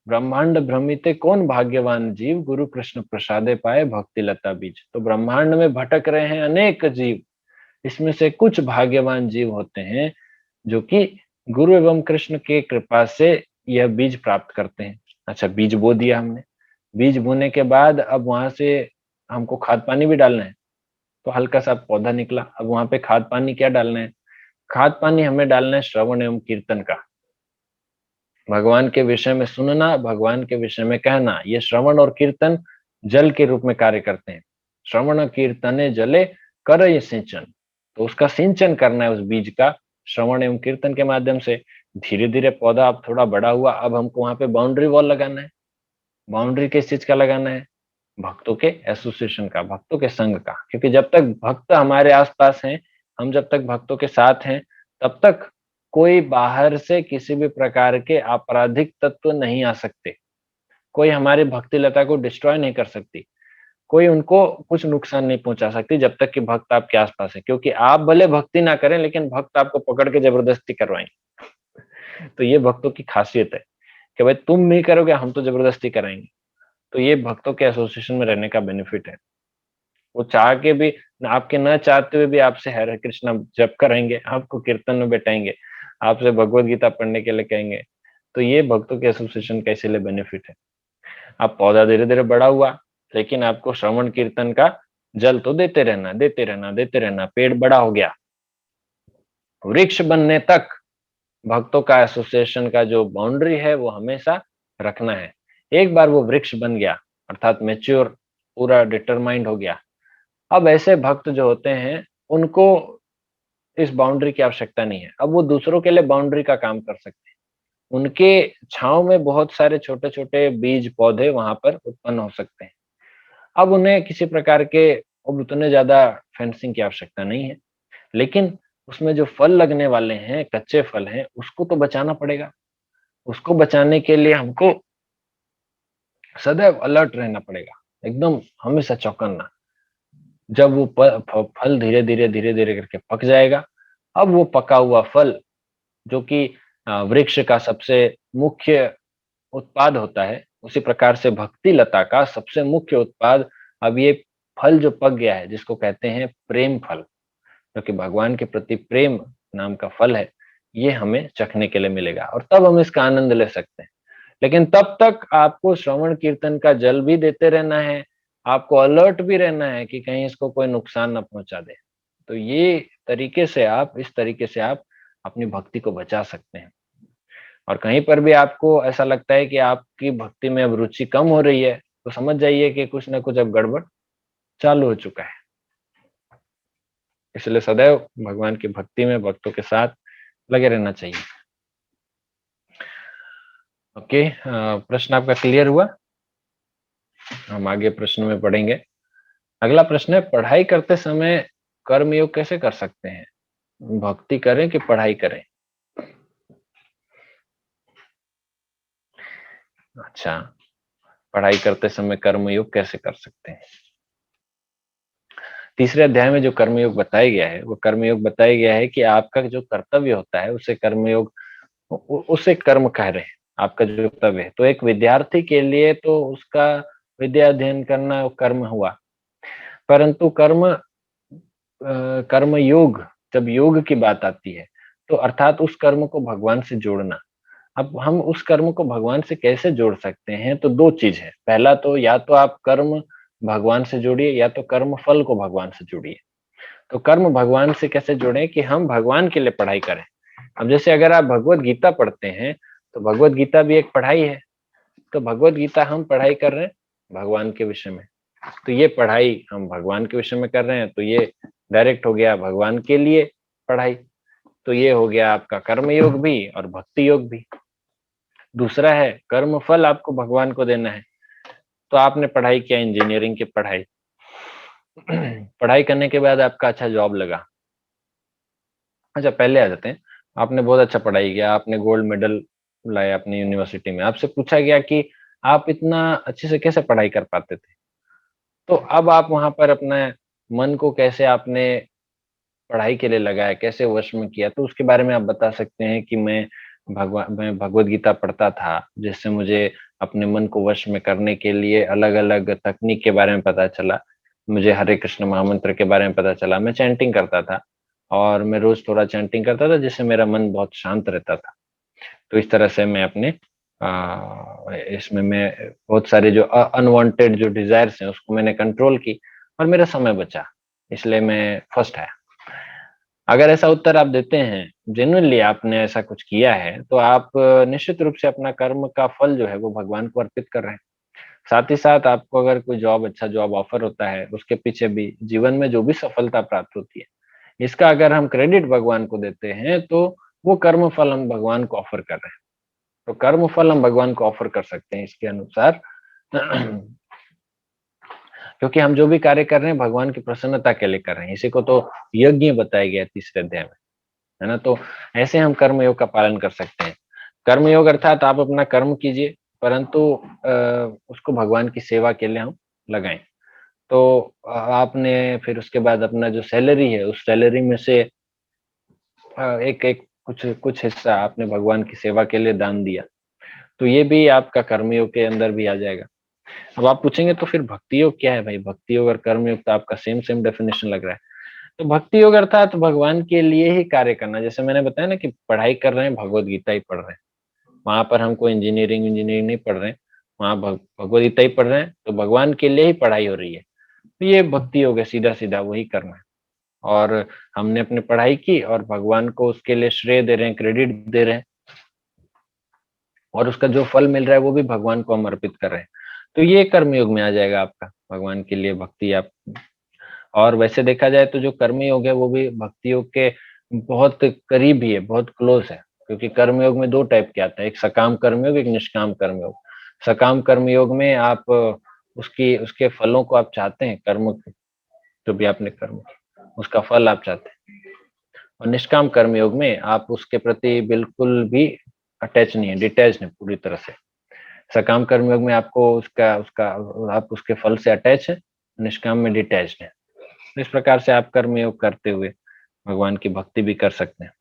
ब्रह्मांड भ्रमिते कौन भाग्यवान जीव, गुरु कृष्ण प्रसादे पाए भक्ति लता बीज। तो ब्रह्मांड में भटक रहे हैं अनेक जीव, इसमें से कुछ भाग्यवान जीव होते हैं जो कि गुरु एवं कृष्ण के कृपा से यह बीज प्राप्त करते हैं। अच्छा, बीज बो दिया हमने। बीज बोने के बाद अब वहां से हमको खाद पानी भी डालना है। तो हल्का सा पौधा निकला, अब वहां पे खाद पानी क्या डालना है? खाद पानी हमें डालना है श्रवण एवं कीर्तन का। भगवान के विषय में सुनना, भगवान के विषय में कहना, ये श्रवण और कीर्तन जल के रूप में कार्य करते हैं। श्रवण कीर्तने जले कर ये सिंचन। तो उसका सिंचन करना है उस बीज का श्रवण एवं कीर्तन के माध्यम से। धीरे धीरे पौधा अब थोड़ा बड़ा हुआ, अब हमको वहां पे बाउंड्री वॉल लगाना है। बाउंड्री किस चीज का लगाना है? भक्तों के एसोसिएशन का, भक्तों के संघ का। क्योंकि जब तक भक्त हमारे आसपास हैं, हम जब तक भक्तों के साथ हैं, तब तक कोई बाहर से किसी भी प्रकार के आपराधिक तत्व नहीं आ सकते। कोई हमारी भक्ति लता को डिस्ट्रॉय नहीं कर सकती। कोई उनको कुछ नुकसान नहीं पहुंचा सकती जब तक कि भक्त आपके आसपास है। क्योंकि आप भले भक्ति ना करें, लेकिन भक्त आपको पकड़ के जबरदस्ती करवाएंगे। तो ये भक्तों की खासियत है कि भाई तुम नहीं करोगे, हम तो जबरदस्ती कराएंगे। तो ये भक्तों के एसोसिएशन में रहने का बेनिफिट है। वो चाह के भी, आपके न चाहते हुए भी आपसे हरे कृष्णा जप कराएंगे, आपको कीर्तन में बैठाएंगे, आपसे भगवत गीता पढ़ने के लिए कहेंगे। तो ये भक्तों के एसोसिएशन का इसीलिए बेनिफिट है। अब पौधा धीरे धीरे बड़ा हुआ, लेकिन आपको श्रवण कीर्तन का जल तो देते रहना, देते रहना, देते रहना। पेड़ बड़ा हो गया, वृक्ष बनने तक भक्तों का एसोसिएशन का जो बाउंड्री है वो हमेशा रखना है। एक बार वो वृक्ष बन गया, अर्थात मेच्योर, पूरा डिटरमाइंड हो गया, अब ऐसे भक्त जो होते हैं उनको इस बाउंड्री की आवश्यकता नहीं है। अब वो दूसरों के लिए बाउंड्री का काम कर सकते हैं। उनके छांव में बहुत सारे छोटे छोटे बीज पौधे वहां पर उत्पन्न हो सकते हैं। अब उन्हें किसी प्रकार के, अब उतने ज्यादा फेंसिंग की आवश्यकता नहीं है। लेकिन उसमें जो फल लगने वाले हैं, कच्चे फल हैं, उसको तो बचाना पड़ेगा। उसको बचाने के लिए हमको सदैव अलर्ट रहना पड़ेगा, एकदम हमेशा चौकन्ना। जब वो फल धीरे धीरे करके पक जाएगा, अब वो पका हुआ फल जो कि वृक्ष का सबसे मुख्य उत्पाद होता है, उसी प्रकार से भक्ति लता का सबसे मुख्य उत्पाद, अब ये फल जो पक गया है, जिसको कहते हैं प्रेम फल, जो कि भगवान के प्रति प्रेम नाम का फल है, ये हमें चखने के लिए मिलेगा और तब हम इसका आनंद ले सकते हैं। लेकिन तब तक आपको श्रवण कीर्तन का जल भी देते रहना है, आपको अलर्ट भी रहना है कि कहीं इसको कोई नुकसान ना पहुंचा दे। तो ये तरीके से आप, इस तरीके से आप अपनी भक्ति को बचा सकते हैं। और कहीं पर भी आपको ऐसा लगता है कि आपकी भक्ति में अब रुचि कम हो रही है, तो समझ जाइए कि कुछ ना कुछ अब गड़बड़ चालू हो चुका है। इसलिए सदैव भगवान की भक्ति में भक्तों के साथ लगे रहना चाहिए। ओके, प्रश्न आपका क्लियर हुआ? हम आगे प्रश्न में पढ़ेंगे। अगला प्रश्न है, पढ़ाई करते समय कर्मयोग कैसे कर सकते हैं? भक्ति करें कि पढ़ाई करें? अच्छा, पढ़ाई करते समय कर्मयोग कैसे कर सकते हैं? तीसरे अध्याय में जो कर्मयोग बताया गया है, वो कर्मयोग बताया गया है कि आपका जो कर्तव्य होता है उसे कर्मयोग, उसे कर्म कह रहे हैं। आपका जो कर्तव्य है, तो एक विद्यार्थी के लिए तो उसका विद्या अध्ययन करना कर्म हुआ। परंतु कर्म योग, जब योग की बात आती है, तो अर्थात उस कर्म को भगवान से जोड़ना। अब हम उस कर्म को भगवान से कैसे जोड़ सकते हैं? तो दो चीज है। पहला तो, या तो आप कर्म भगवान से जोड़िए या तो कर्म फल को भगवान से जोड़िए। तो कर्म भगवान से कैसे जोड़ें कि हम भगवान के लिए पढ़ाई करें। अब जैसे अगर आप भगवत गीता पढ़ते हैं तो भगवत गीता भी एक पढ़ाई है। तो भगवत गीता हम पढ़ाई कर रहे हैं भगवान के विषय में, तो ये पढ़ाई हम भगवान के विषय में कर रहे हैं, तो ये डायरेक्ट हो गया भगवान के लिए पढ़ाई। तो ये हो गया आपका कर्म योग भी और भक्ति योग भी। दूसरा है कर्म फल आपको भगवान को देना है, तो आपने पढ़ाई किया इंजीनियरिंग की पढ़ाई पढ़ाई करने के बाद आपका अच्छा जॉब लगा। अच्छा पहले आ जाते हैं, आपने बहुत अच्छा पढ़ाई किया, आपने गोल्ड मेडल लाया अपनी यूनिवर्सिटी में, आपसे पूछा गया कि आप इतना अच्छे से कैसे पढ़ाई कर पाते थे। तो अब आप वहां पर अपने मन को कैसे आपने पढ़ाई के लिए लगाया, कैसे वश में किया, तो उसके बारे में आप बता सकते हैं कि मैं भगवत गीता पढ़ता था, जिससे मुझे अपने मन को वश में करने के लिए अलग-अलग तकनीक के बारे में पता चला। मुझे हरे कृष्ण महामंत्र के बारे में पता चला। मैं चैंटिंग करता था और मैं रोज़ थोड़ा चैंटिंग करता था, जिससे मेरा मन बहुत शांत रहता था। तो इस तरह से मैं अपने इसमें मैं बहुत सारे जो अनवांटेड जो डिज़ायर्स हैं, उसको मैंने कंट्रोल की और मेरा समय बचा। इसलिए मैं फर्स्ट आया। अगर ऐसा उत्तर आप देते हैं, जेन्युइनली आपने ऐसा कुछ किया है, तो आप निश्चित रूप से अपना कर्म का फल जो है वो भगवान को अर्पित कर रहे हैं। साथ ही साथ आपको अगर कोई अच्छा जॉब ऑफर होता है, उसके पीछे भी जीवन में जो भी सफलता प्राप्त होती है, इसका अगर हम क्रेडिट भगवान को देते हैं, तो वो कर्म फल हम भगवान को ऑफर कर रहे हैं। तो कर्म फल हम भगवान को ऑफर कर सकते हैं इसके अनुसार क्योंकि हम जो भी कार्य कर रहे हैं भगवान की प्रसन्नता के लिए कर रहे हैं। इसी को तो यज्ञ बताया गया है तीसरे अध्याय में, है ना? तो ऐसे हम कर्म योग का पालन कर सकते हैं। कर्म योग अर्थात आप अपना कर्म कीजिए, परंतु उसको भगवान की सेवा के लिए हम लगाएँ। तो आपने फिर उसके बाद अपना जो सैलरी है, उस सैलरी में से एक-एक कुछ कुछ हिस्सा आपने भगवान की सेवा के लिए दान दिया। तो ये भी आपका कर्मयोग के अंदर भी आ जाएगा। अब आप पूछेंगे तो फिर भक्ति योग क्या है भाई? भक्ति योग और कर्मयोग तो आपका सेम सेम डेफिनिशन लग रहा है। तो भक्ति योग अर्थात भगवान के लिए ही कार्य करना। जैसे मैंने बताया ना कि पढ़ाई कर रहे हैं, भगवत गीता ही पढ़ रहे हैं। वहाँ पर हम कोई इंजीनियरिंग इंजीनियरिंग नहीं पढ़ रहे हैं। वहाँ भगवत गीता ही पढ़ रहे हैं, तो भगवान के लिए ही पढ़ाई हो रही है। तो ये भक्ति योग है, सीधा-सीधा वही करना है। और हमने अपनी पढ़ाई की और भगवान को उसके लिए श्रेय दे रहे हैं, क्रेडिट दे रहे हैं और उसका जो फल मिल रहा है वो भी भगवान को हम अर्पित कर रहे हैं। तो ये कर्मयोग में आ जाएगा आपका, भगवान के लिए भक्ति आप। और वैसे देखा जाए तो जो कर्म योग है वो भी भक्ति योग के बहुत करीब ही है, बहुत क्लोज़ है। क्योंकि कर्म योग में 2 टाइप के आता है, एक सकाम कर्म योग, एक निष्काम कर्म योग। सकाम कर्म योग में आप उसकी उसके फलों को आप चाहते हैं, कर्म जो भी आपने कर्म किया, उसका फल आप चाहते हैं। और निष्काम कर्म योग में आप उसके प्रति बिल्कुल भी अटैच नहीं है, डिटैच्ड हैं पूरी तरह से। सकाम कर्म योग में आपको उसका उसका आप उसके फल से अटैच हैं, निष्काम में डिटैच्ड हैं। तो इस प्रकार से आप कर्म योग करते हुए भगवान की भक्ति भी कर सकते हैं।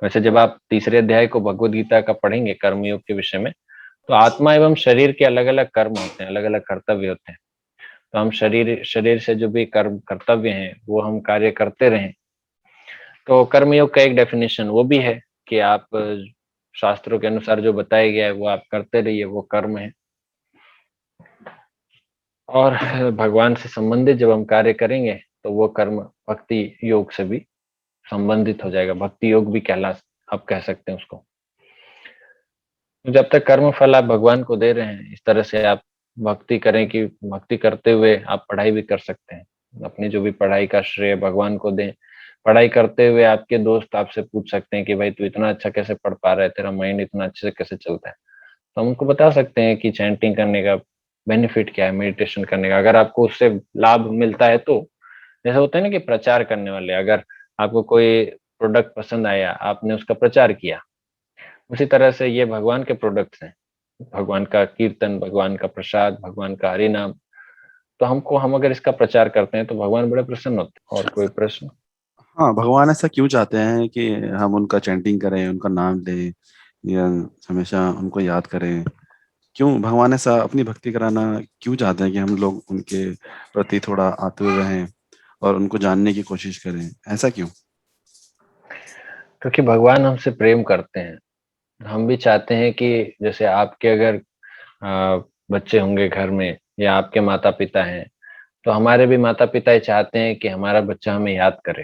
वैसे जब आप तीसरे अध्याय को भगवद गीता का पढ़ेंगे कर्म योग के विषय में, तो आत्मा एवं शरीर के अलग-अलग कर्म होते हैं, अलग-अलग कर्तव्य होते हैं। तो हम शरीर शरीर से जो भी कर्म कर्तव्य हैं, वो हम कार्य करते रहें। तो कर्मयोग का एक डेफिनेशन वो भी है कि आप शास्त्रों के अनुसार जो बताया गया है वो आप करते रहिए, वो कर्म है। और भगवान से संबंधित जब हम कार्य करेंगे तो वो कर्म भक्ति योग से भी संबंधित हो जाएगा। भक्ति योग भी आप कह सकते हैं उसको। तो जब तक कर्म फल आप भगवान को दे रहे हैं, इस तरह से आप भक्ति करें कि भक्ति करते हुए आप पढ़ाई भी कर सकते हैं। अपनी जो भी पढ़ाई का श्रेय भगवान को दें। पढ़ाई करते हुए आपके दोस्त आपसे पूछ सकते हैं कि भाई तू इतना अच्छा कैसे पढ़ पा रहा है? तेरा माइंड इतना अच्छे से कैसे चलता है? तो हम उनको बता सकते हैं कि चैंटिंग करने का बेनिफिट क्या है, मेडिटेशन करने का। अगर आपको उससे लाभ मिलता है तो, जैसे होता है ना कि प्रचार करने वाले, अगर आपको कोई प्रोडक्ट पसंद आया, आपने उसका प्रचार किया। उसी तरह से ये भगवान के प्रोडक्ट्स हैं। भगवान का कीर्तन, भगवान का प्रसाद, भगवान का हरि नाम। तो हम अगर इसका प्रचार करते हैं तो भगवान बड़े प्रसन्न होते हैं। और कोई प्रश्न? हाँ, भगवान ऐसा क्यों चाहते हैं कि हम उनका चैंटिंग करें, उनका नाम लें या हमेशा उनको याद करें? क्यों भगवान ऐसा अपनी भक्ति कराना क्यों चाहते हैं कि हम लोग उनके प्रति थोड़ा आतुर रहें और उनको जानने की कोशिश करें? ऐसा क्यों? क्योंकि भगवान हमसे प्रेम करते हैं। हम भी चाहते हैं कि जैसे आपके अगर बच्चे होंगे घर में या आपके माता पिता हैं, तो हमारे भी माता पिता ये चाहते हैं कि हमारा बच्चा हमें याद करे।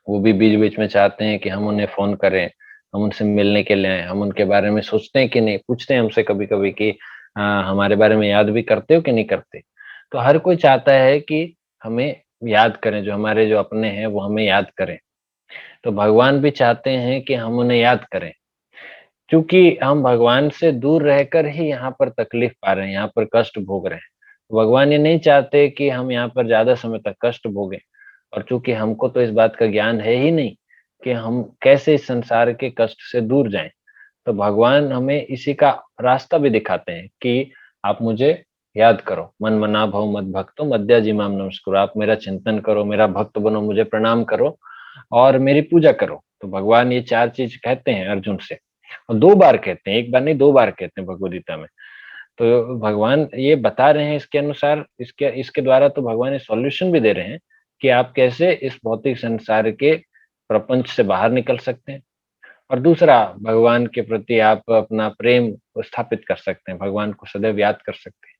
वो भी बीच बीच में चाहते हैं कि हम उन्हें फोन करें, हम उनसे मिलने के लिए आए, हम उनके बारे में सोचते हैं कि नहीं, पूछते हैं हमसे कभी कभी कि हमारे बारे में याद भी करते हो कि नहीं करते। तो हर कोई चाहता है कि हमें याद करें, जो हमारे जो अपने हैं वो हमें याद करें। तो भगवान भी चाहते हैं कि हम उन्हें याद करें, क्योंकि हम भगवान से दूर रहकर ही यहाँ पर तकलीफ पा रहे हैं, यहाँ पर कष्ट भोग रहे हैं। भगवान ये नहीं चाहते कि हम यहाँ पर ज़्यादा समय तक कष्ट भोगें, और चूँकि हमको तो इस बात का ज्ञान है ही नहीं कि हम कैसे इस संसार के कष्ट से दूर जाएँ। तो भगवान हमें इसी का रास्ता भी दिखाते हैं कि आप मुझे याद करो, मन मना भव मद भक्तो मद्याजिमाम नमस्कुरु। आप मेरा चिंतन करो, मेरा भक्त बनो, मुझे प्रणाम करो और मेरी पूजा करो। तो भगवान ये 4 चीज़ कहते हैं अर्जुन से, और 2 बार कहते हैं, 1 बार नहीं 2 बार कहते हैं भगवद गीता में। तो भगवान ये बता रहे हैं इसके अनुसार, इसके इसके द्वारा तो भगवान ये सॉल्यूशन भी दे रहे हैं कि आप कैसे इस भौतिक संसार के प्रपंच से बाहर निकल सकते हैं। और दूसरा, भगवान के प्रति आप अपना प्रेम स्थापित कर सकते हैं, भगवान को सदैव याद कर सकते हैं।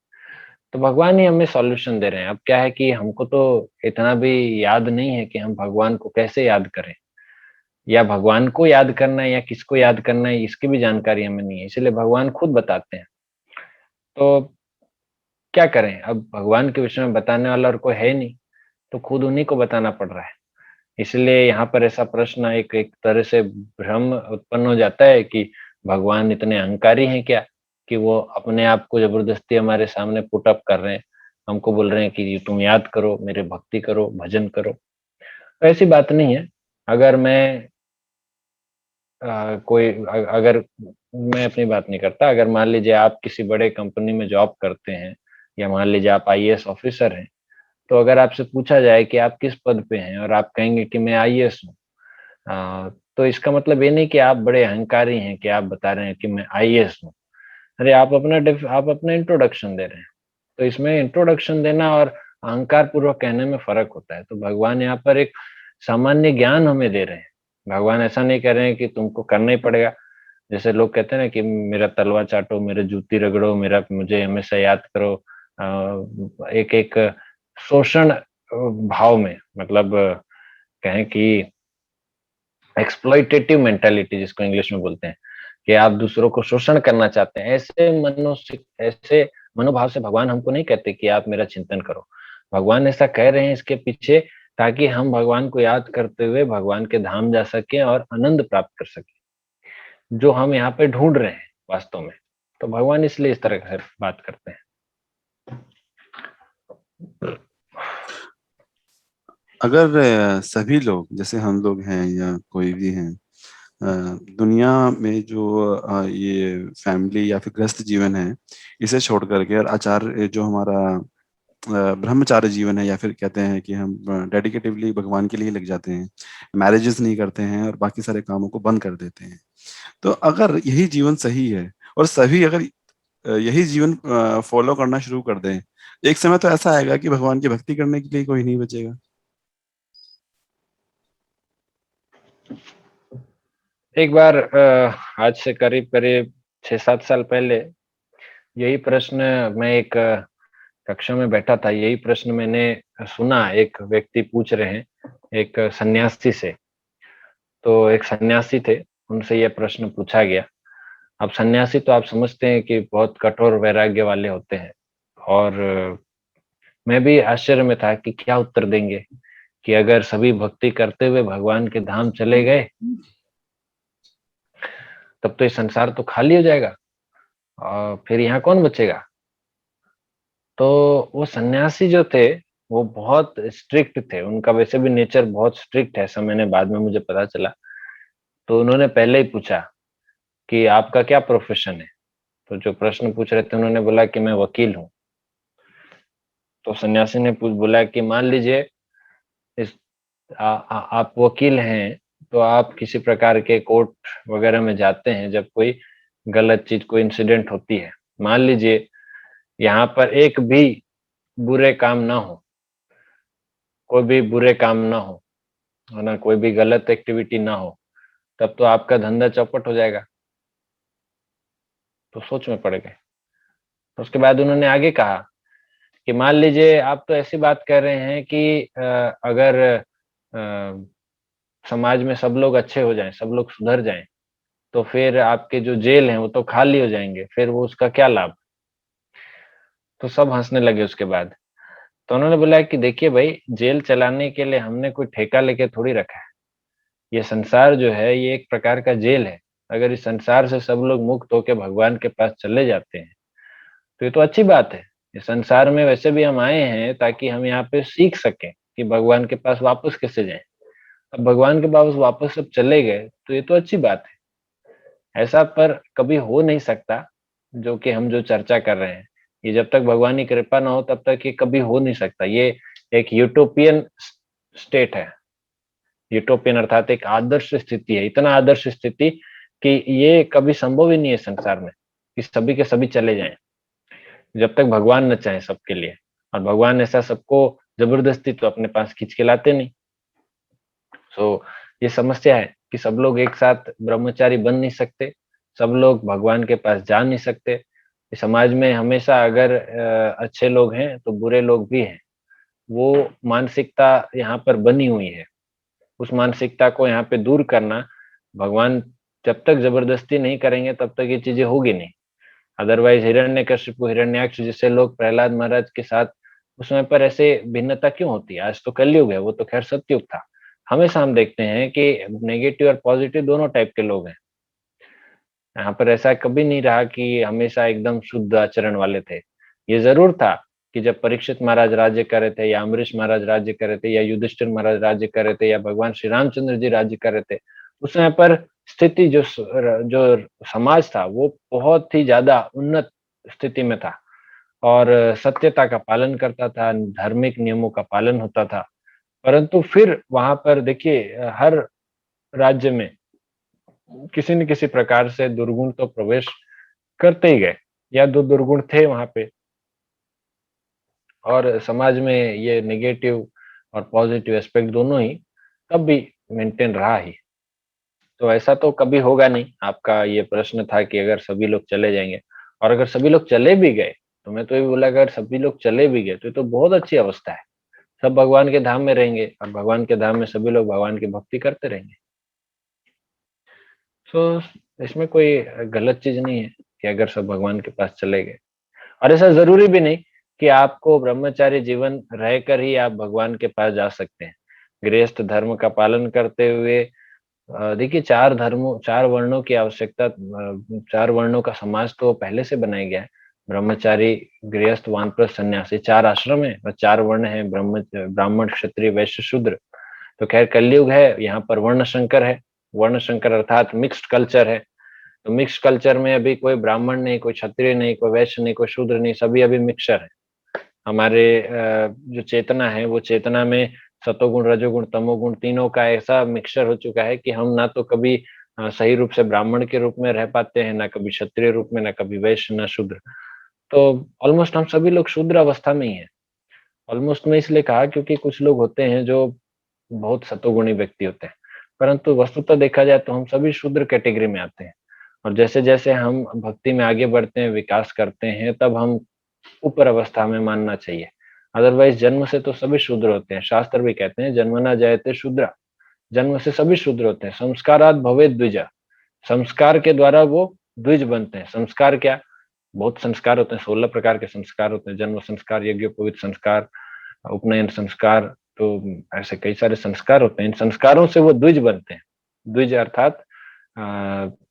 तो भगवान ही हमें सॉल्यूशन दे रहे हैं। अब क्या है कि हमको तो इतना भी याद नहीं है कि हम भगवान को कैसे याद करें, या भगवान को याद करना है या किसको याद करना है, इसकी भी जानकारी हमें नहीं है, इसलिए भगवान खुद बताते हैं। तो क्या करें, अब भगवान के विषय में बताने वाला और कोई है नहीं, तो खुद उन्हीं को बताना पड़ रहा है। इसलिए यहाँ पर ऐसा प्रश्न, एक एक तरह से भ्रम उत्पन्न हो जाता है कि भगवान इतने अहंकारी हैं क्या, कि वो अपने आप को ज़बरदस्ती हमारे सामने पुट अप कर रहे हैं। हमको बोल रहे हैं कि ये तुम याद करो, मेरे भक्ति करो, भजन करो। तो ऐसी बात नहीं है। अगर मैं अगर मैं अपनी बात नहीं करता, अगर मान लीजिए आप किसी बड़े कंपनी में जॉब करते हैं, या मान लीजिए आप आईएएस ऑफिसर हैं, तो अगर आपसे पूछा जाए कि आप किस पद पे हैं और आप कहेंगे कि मैं आईएएस हूँ, तो इसका मतलब ये नहीं कि आप बड़े अहंकारी हैं कि आप बता रहे हैं कि मैं आईएएस हूँ। अरे आप अपना इंट्रोडक्शन दे रहे हैं। तो इसमें इंट्रोडक्शन देना और अहंकार पूर्वक कहने में फ़र्क होता है। तो भगवान यहाँ पर एक सामान्य ज्ञान हमें दे रहे हैं। भगवान ऐसा नहीं कह रहे हैं कि तुमको करना ही पड़ेगा। जैसे लोग कहते हैं ना कि मेरा तलवा चाटो, मेरे जूती रगड़ो, मेरा मुझे हमेशा याद करो। एक-एक शोषण भाव में, मतलब कहें कि एक्सप्लॉइटेटिव मेंटालिटी जिसको इंग्लिश में बोलते हैं, कि आप दूसरों को शोषण करना चाहते हैं। ऐसे मनोभाव से भगवान हमको नहीं कहते कि आप मेरा चिंतन करो। भगवान ऐसा कह रहे हैं इसके पीछे, ताकि हम भगवान को याद करते हुए भगवान के धाम जा सकें और आनंद प्राप्त कर सकें, जो हम यहाँ पे ढूँढ रहे हैं वास्तव में। तो भगवान इसलिए इस तरह से बात करते हैं। अगर सभी लोग जैसे हम लोग हैं या कोई भी हैं, दुनिया में जो ये फैमिली या फिर गृहस्थ जीवन है, इसे छोड़ करके और आचार्य जो हमारा ब्रह्मचार्य जीवन है, या फिर कहते हैं कि हम डेडिकेटिवली भगवान के लिए लग जाते हैं, मैरिजेस नहीं करते हैं और बाकी सारे कामों को बंद कर देते हैं, तो अगर यही जीवन सही है और सभी अगर यही जीवन फॉलो करना शुरू कर दें, एक समय तो ऐसा आएगा कि भगवान की भक्ति करने के लिए कोई नहीं बचेगा। एक बार आज से करीब-करीब 6-7 साल पहले यही प्रश्न, मैं एक कक्षा में बैठा था, यही प्रश्न मैंने सुना, एक व्यक्ति पूछ रहे हैं, एक सन्यासी से। तो एक सन्यासी थे, उनसे ये प्रश्न पूछा गया। अब सन्यासी तो आप समझते हैं कि बहुत कठोर वैराग्य वाले होते हैं, और मैं भी आश्चर्य में था कि क्या उत्तर देंगे, कि अगर सभी भक्ति करते हुए भगवान के धाम चले गए, तब तो ये संसार तो खाली हो जाएगा और फिर यहाँ कौन बचेगा? तो वो सन्यासी जो थे, वो बहुत स्ट्रिक्ट थे, उनका वैसे भी नेचर बहुत स्ट्रिक्ट है, ऐसा मैंने बाद में मुझे पता चला। तो उन्होंने पहले ही पूछा कि आपका क्या प्रोफ़ेशन है? तो जो प्रश्न पूछ रहे थे उन्होंने बोला कि मैं वकील हूँ। तो सन्यासी ने पूछ बोला कि मान लीजिए इस आप वकील हैं, तो आप किसी प्रकार के कोर्ट वगैरह में जाते हैं जब कोई गलत चीज़, कोई इंसिडेंट होती है। मान लीजिए यहाँ पर एक भी बुरे काम ना हो, कोई भी बुरे काम ना हो, है ना? कोई भी गलत एक्टिविटी ना हो, तब तो आपका धंधा चौपट हो जाएगा। तो सोच में पड़ गए। उसके बाद उन्होंने आगे कहा कि मान लीजिए आप तो ऐसी बात कर रहे हैं कि अगर समाज में सब लोग अच्छे हो जाएं, सब लोग सुधर जाएं, तो फिर आपके जो जेल हैं वो तो खाली हो जाएंगे, फिर वो उसका क्या लाभ। तो सब हंसने लगे उसके बाद। तो उन्होंने बोला कि देखिए भाई, जेल चलाने के लिए हमने कोई ठेका लेके थोड़ी रखा है। ये संसार जो है ये एक प्रकार का जेल है। अगर इस संसार से सब लोग मुक्त होकर भगवान के पास चले जाते हैं तो ये तो अच्छी बात है। इस संसार में वैसे भी हम आए हैं ताकि हम यहाँ पे सीख सकें कि भगवान के पास वापस कैसे जाएं। अब भगवान के पास वापस सब चले गए तो ये तो अच्छी बात है। ऐसा पर कभी हो नहीं सकता जो कि हम जो चर्चा कर रहे हैं। ये जब तक भगवान की कृपा ना हो तब तक ये कभी हो नहीं सकता। ये एक यूटोपियन स्टेट है। यूटोपियन अर्थात एक आदर्श स्थिति है, इतना आदर्श स्थिति कि ये कभी संभव ही नहीं है संसार में कि सभी के सभी चले जाएं, जब तक भगवान न चाहे सबके लिए। और भगवान ऐसा सबको जबरदस्ती तो अपने पास खींच के लाते नहीं। सो ये समस्या है कि सब लोग एक साथ ब्रह्मचारी बन नहीं सकते, सब लोग भगवान के पास जा नहीं सकते। इस समाज में हमेशा अगर अच्छे लोग हैं तो बुरे लोग भी हैं। वो मानसिकता यहाँ पर बनी हुई है। उस मानसिकता को यहाँ पे दूर करना, भगवान जब तक जबरदस्ती नहीं करेंगे तब तक ये चीजें होगी नहीं। अदरवाइज हिरण्यकशिपु, हिरण्याक्ष जैसे लोग प्रहलाद महाराज के साथ उस समय पर ऐसे भिन्नता क्यों होती है? आज तो कलयुग है, वो तो खैर सतयुग था। हमेशा हम देखते हैं कि नेगेटिव और पॉजिटिव दोनों टाइप के लोग हैं। यहाँ पर ऐसा कभी नहीं रहा कि हमेशा एकदम शुद्ध आचरण वाले थे। ये जरूर था कि जब परीक्षित महाराज राज्य कर रहे थे, या अम्बरीश महाराज राज्य कर रहे थे, या युधिष्ठिर महाराज राज्य कर रहे थे, या भगवान श्री रामचंद्र जी राज्य कर रहे थे, उस समय पर स्थिति जो समाज था वो बहुत ही ज्यादा उन्नत स्थिति में था और सत्यता का पालन करता था, धार्मिक नियमों का पालन होता था। परंतु फिर वहां पर देखिए, हर राज्य में किसी न किसी प्रकार से दुर्गुण तो प्रवेश करते ही गए, या दो दुर्गुण थे वहां पे। और समाज में ये नेगेटिव और पॉजिटिव एस्पेक्ट दोनों ही तब भी मेंटेन रहा ही। तो ऐसा तो कभी होगा नहीं। आपका ये प्रश्न था कि अगर सभी लोग चले जाएंगे, और अगर सभी लोग चले भी गए तो मैं तो ये बोला, अगर सभी लोग चले भी गए तो ये तो बहुत अच्छी अवस्था है। सब भगवान के धाम में रहेंगे और भगवान के धाम में सभी लोग भगवान की भक्ति करते रहेंगे। तो इसमें कोई गलत चीज नहीं है कि अगर सब भगवान के पास चले गए। और ऐसा जरूरी भी नहीं कि आपको ब्रह्मचारी जीवन रहकर ही आप भगवान के पास जा सकते हैं। गृहस्थ धर्म का पालन करते हुए, देखिए, चार वर्णों की आवश्यकता, 4 वर्णों का समाज तो पहले से बनाया गया है। ब्रह्मचारी, गृहस्थ, वानप्रस्थ, सन्यासी, 4 आश्रम है और 4 वर्ण है, ब्राह्मण, क्षत्रिय, वैश्य, शूद्र। तो खैर कलयुग है, यहाँ पर वर्ण संकर है। वर्ण संकर अर्थात मिक्स्ड कल्चर है। तो मिक्स कल्चर में अभी कोई ब्राह्मण नहीं, कोई क्षत्रिय नहीं, कोई वैश्य नहीं, कोई शूद्र नहीं, सभी अभी मिक्सचर है। हमारे जो चेतना है वो चेतना में सतोगुण, रजोगुण, तमोगुण तीनों का ऐसा मिक्सचर हो चुका है कि हम ना तो कभी सही रूप से ब्राह्मण के रूप में रह पाते हैं, ना कभी क्षत्रिय रूप में, ना कभी वैश्य, ना शूद्र। तो ऑलमोस्ट हम सभी लोग शूद्र अवस्था में ही है। ऑलमोस्ट में इसलिए कहा क्योंकि कुछ लोग होते हैं जो बहुत सतोगुणी व्यक्ति होते हैं, परंतु वस्तुतः देखा जाए तो हम सभी शूद्र कैटेगरी में आते हैं। और जैसे जैसे हम भक्ति में आगे बढ़ते हैं, विकास करते हैं, तब हम ऊपर अवस्था में मानना चाहिए। अदरवाइज जन्म से तो सभी शूद्र होते हैं। शास्त्र भी कहते हैं जन्मना जायते शूद्रा, जन्म से सभी शूद्र होते हैं। संस्कारात भवेत् द्विजा, संस्कार के द्वारा वो द्विज बनते हैं। संस्कार क्या? बहुत संस्कार होते हैं, 16 प्रकार के संस्कार होते हैं। जन्म संस्कार, यज्ञोपवीत संस्कार, उपनयन संस्कार, तो ऐसे कई सारे संस्कार होते हैं। इन संस्कारों से वो द्विज बनते हैं। द्विज अर्थात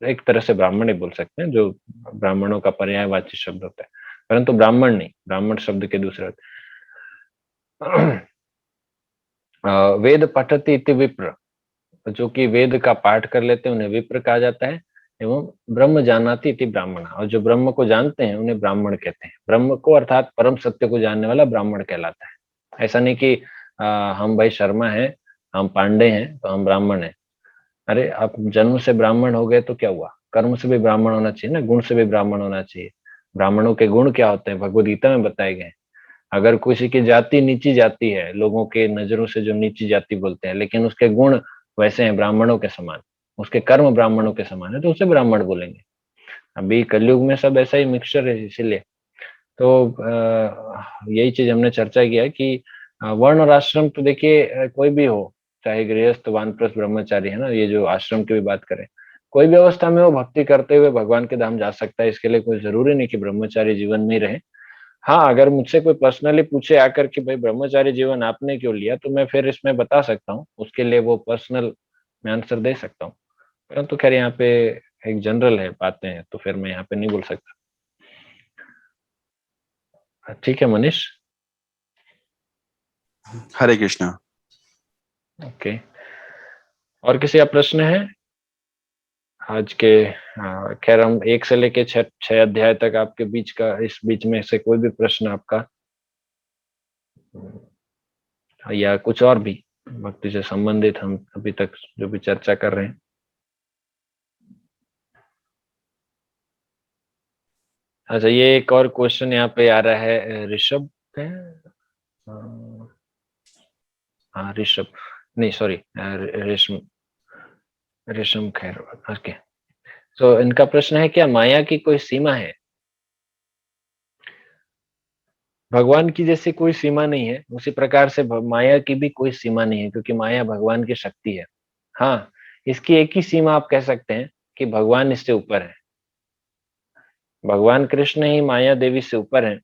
एक तरह से ब्राह्मण ही बोल सकते हैं, जो ब्राह्मणों का पर्यायवाची शब्द होता है। परंतु ब्राह्मण नहीं, ब्राह्मण शब्द के दूसरे होते। वेद पठति इति विप्र, जो कि वेद का पाठ कर लेते हैं उन्हें विप्र कहा जाता है। एवं ब्रह्म जानाति इति ब्राह्मण, और जो ब्रह्म को जानते हैं उन्हें ब्राह्मण कहते हैं। ब्रह्म को अर्थात परम सत्य को जानने वाला ब्राह्मण कहलाता है। ऐसा नहीं कि हम भाई शर्मा हैं, हम पांडे हैं तो हम ब्राह्मण हैं। अरे, आप जन्म से ब्राह्मण हो गए तो क्या हुआ? कर्म से भी ब्राह्मण होना चाहिए ना, गुण से भी ब्राह्मण होना चाहिए। ब्राह्मणों के गुण क्या होते हैं भगवद गीता में बताए गए हैं। अगर किसी की जाति नीची जाति है, लोगों के नजरों से जो नीची जाति बोलते हैं, लेकिन उसके गुण वैसे हैं ब्राह्मणों के समान, उसके कर्म ब्राह्मणों के समान है, तो उसे ब्राह्मण बोलेंगे। अभी कलयुग में सब ऐसा ही मिक्सचर है, इसीलिए तो यही चीज हमने चर्चा किया है कि वर्ण और आश्रम तो देखिए कोई भी हो, चाहे गृहस्थ वानप्रस्थ ब्रह्मचारी, है ना, ये जो आश्रम की भी बात करें, कोई भी अवस्था में वो भक्ति करते हुए भगवान के धाम जा सकता है। इसके लिए कोई जरूरी नहीं कि ब्रह्मचारी जीवन में ही रहे। हाँ, अगर मुझसे कोई पर्सनली पूछे आकर कि भाई ब्रह्मचारी जीवन आपने क्यों लिया, तो मैं फिर इसमें बता सकता हूँ, उसके लिए वो पर्सनल मैं आंसर दे सकता हूँ। परंतु खैर यहाँ पे एक जनरल है बातें हैं, तो फिर मैं यहाँ पे नहीं बोल सकता। ठीक है मनीष। हरे कृष्णा। ओके, और किसी का प्रश्न है आज के? खैर हम 1 से लेके 6 अध्याय तक आपके बीच का, इस बीच में से कोई भी प्रश्न आपका, या कुछ और भी भक्ति से संबंधित हम अभी तक जो भी चर्चा कर रहे हैं। अच्छा, ये एक और क्वेश्चन यहाँ पे आ रहा है, ऋषभ है, हाँ ऋषभ, नहीं सॉरी, रेशम, रेशम खैर, ओके। तो इनका प्रश्न है, क्या माया की कोई सीमा है? भगवान की जैसे कोई सीमा नहीं है, उसी प्रकार से माया की भी कोई सीमा नहीं है, क्योंकि माया भगवान की शक्ति है। हाँ, इसकी एक ही सीमा आप कह सकते हैं कि भगवान इससे ऊपर है। भगवान कृष्ण ही माया देवी से ऊपर है,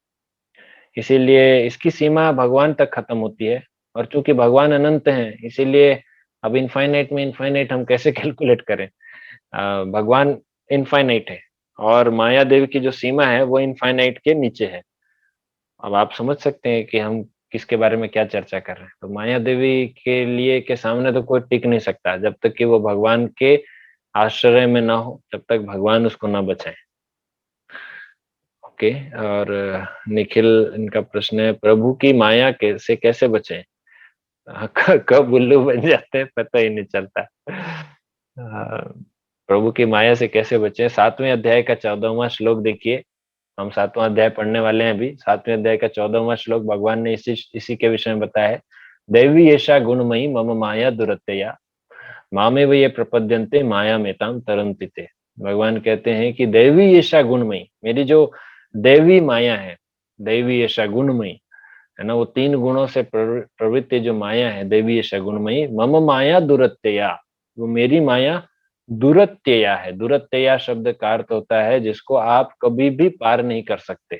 इसीलिए इसकी सीमा भगवान तक खत्म होती है। और चूंकि भगवान अनंत हैं, इसीलिए अब इनफाइनाइट में इनफाइनाइट हम कैसे कैलकुलेट करें? भगवान इनफाइनाइट है, और माया देवी की जो सीमा है वो इनफाइनाइट के नीचे है। अब आप समझ सकते हैं कि हम किसके बारे में क्या चर्चा कर रहे हैं। तो माया देवी के लिए के सामने तो कोई टिक नहीं सकता, जब तक कि वो भगवान के आश्रय में ना हो, जब तक भगवान उसको ना बचाए। ओके। और निखिल, इनका प्रश्न है, प्रभु की माया के से कैसे बचें? कब उल्लू बन जाते हैं पता ही नहीं चलता। प्रभु की माया से कैसे बचें? 7वें अध्याय का 14वां श्लोक देखिए। हम 7वां अध्याय पढ़ने वाले हैं अभी। 7वें अध्याय का 14वां श्लोक, भगवान ने इसी के विषय में बताया है। दैवी ऐसा गुणमयी मम माया दुरत्यया, मामे वे ये प्रपद्यन्ते माया मेताम तरन्ति ते। भगवान कहते हैं कि दैवी ऐसा गुणमयी, मेरी जो दैवी माया है, दैवी ऐसा गुणमयी, है ना, वो 3 गुणों से प्रवृत्ति जो माया है, दैवी ऐसा गुणमयी, मम माया दुरत्यया, वो मेरी माया दुरत्यया है। दुरत्यया शब्द का अर्थ होता है जिसको आप कभी भी पार नहीं कर सकते,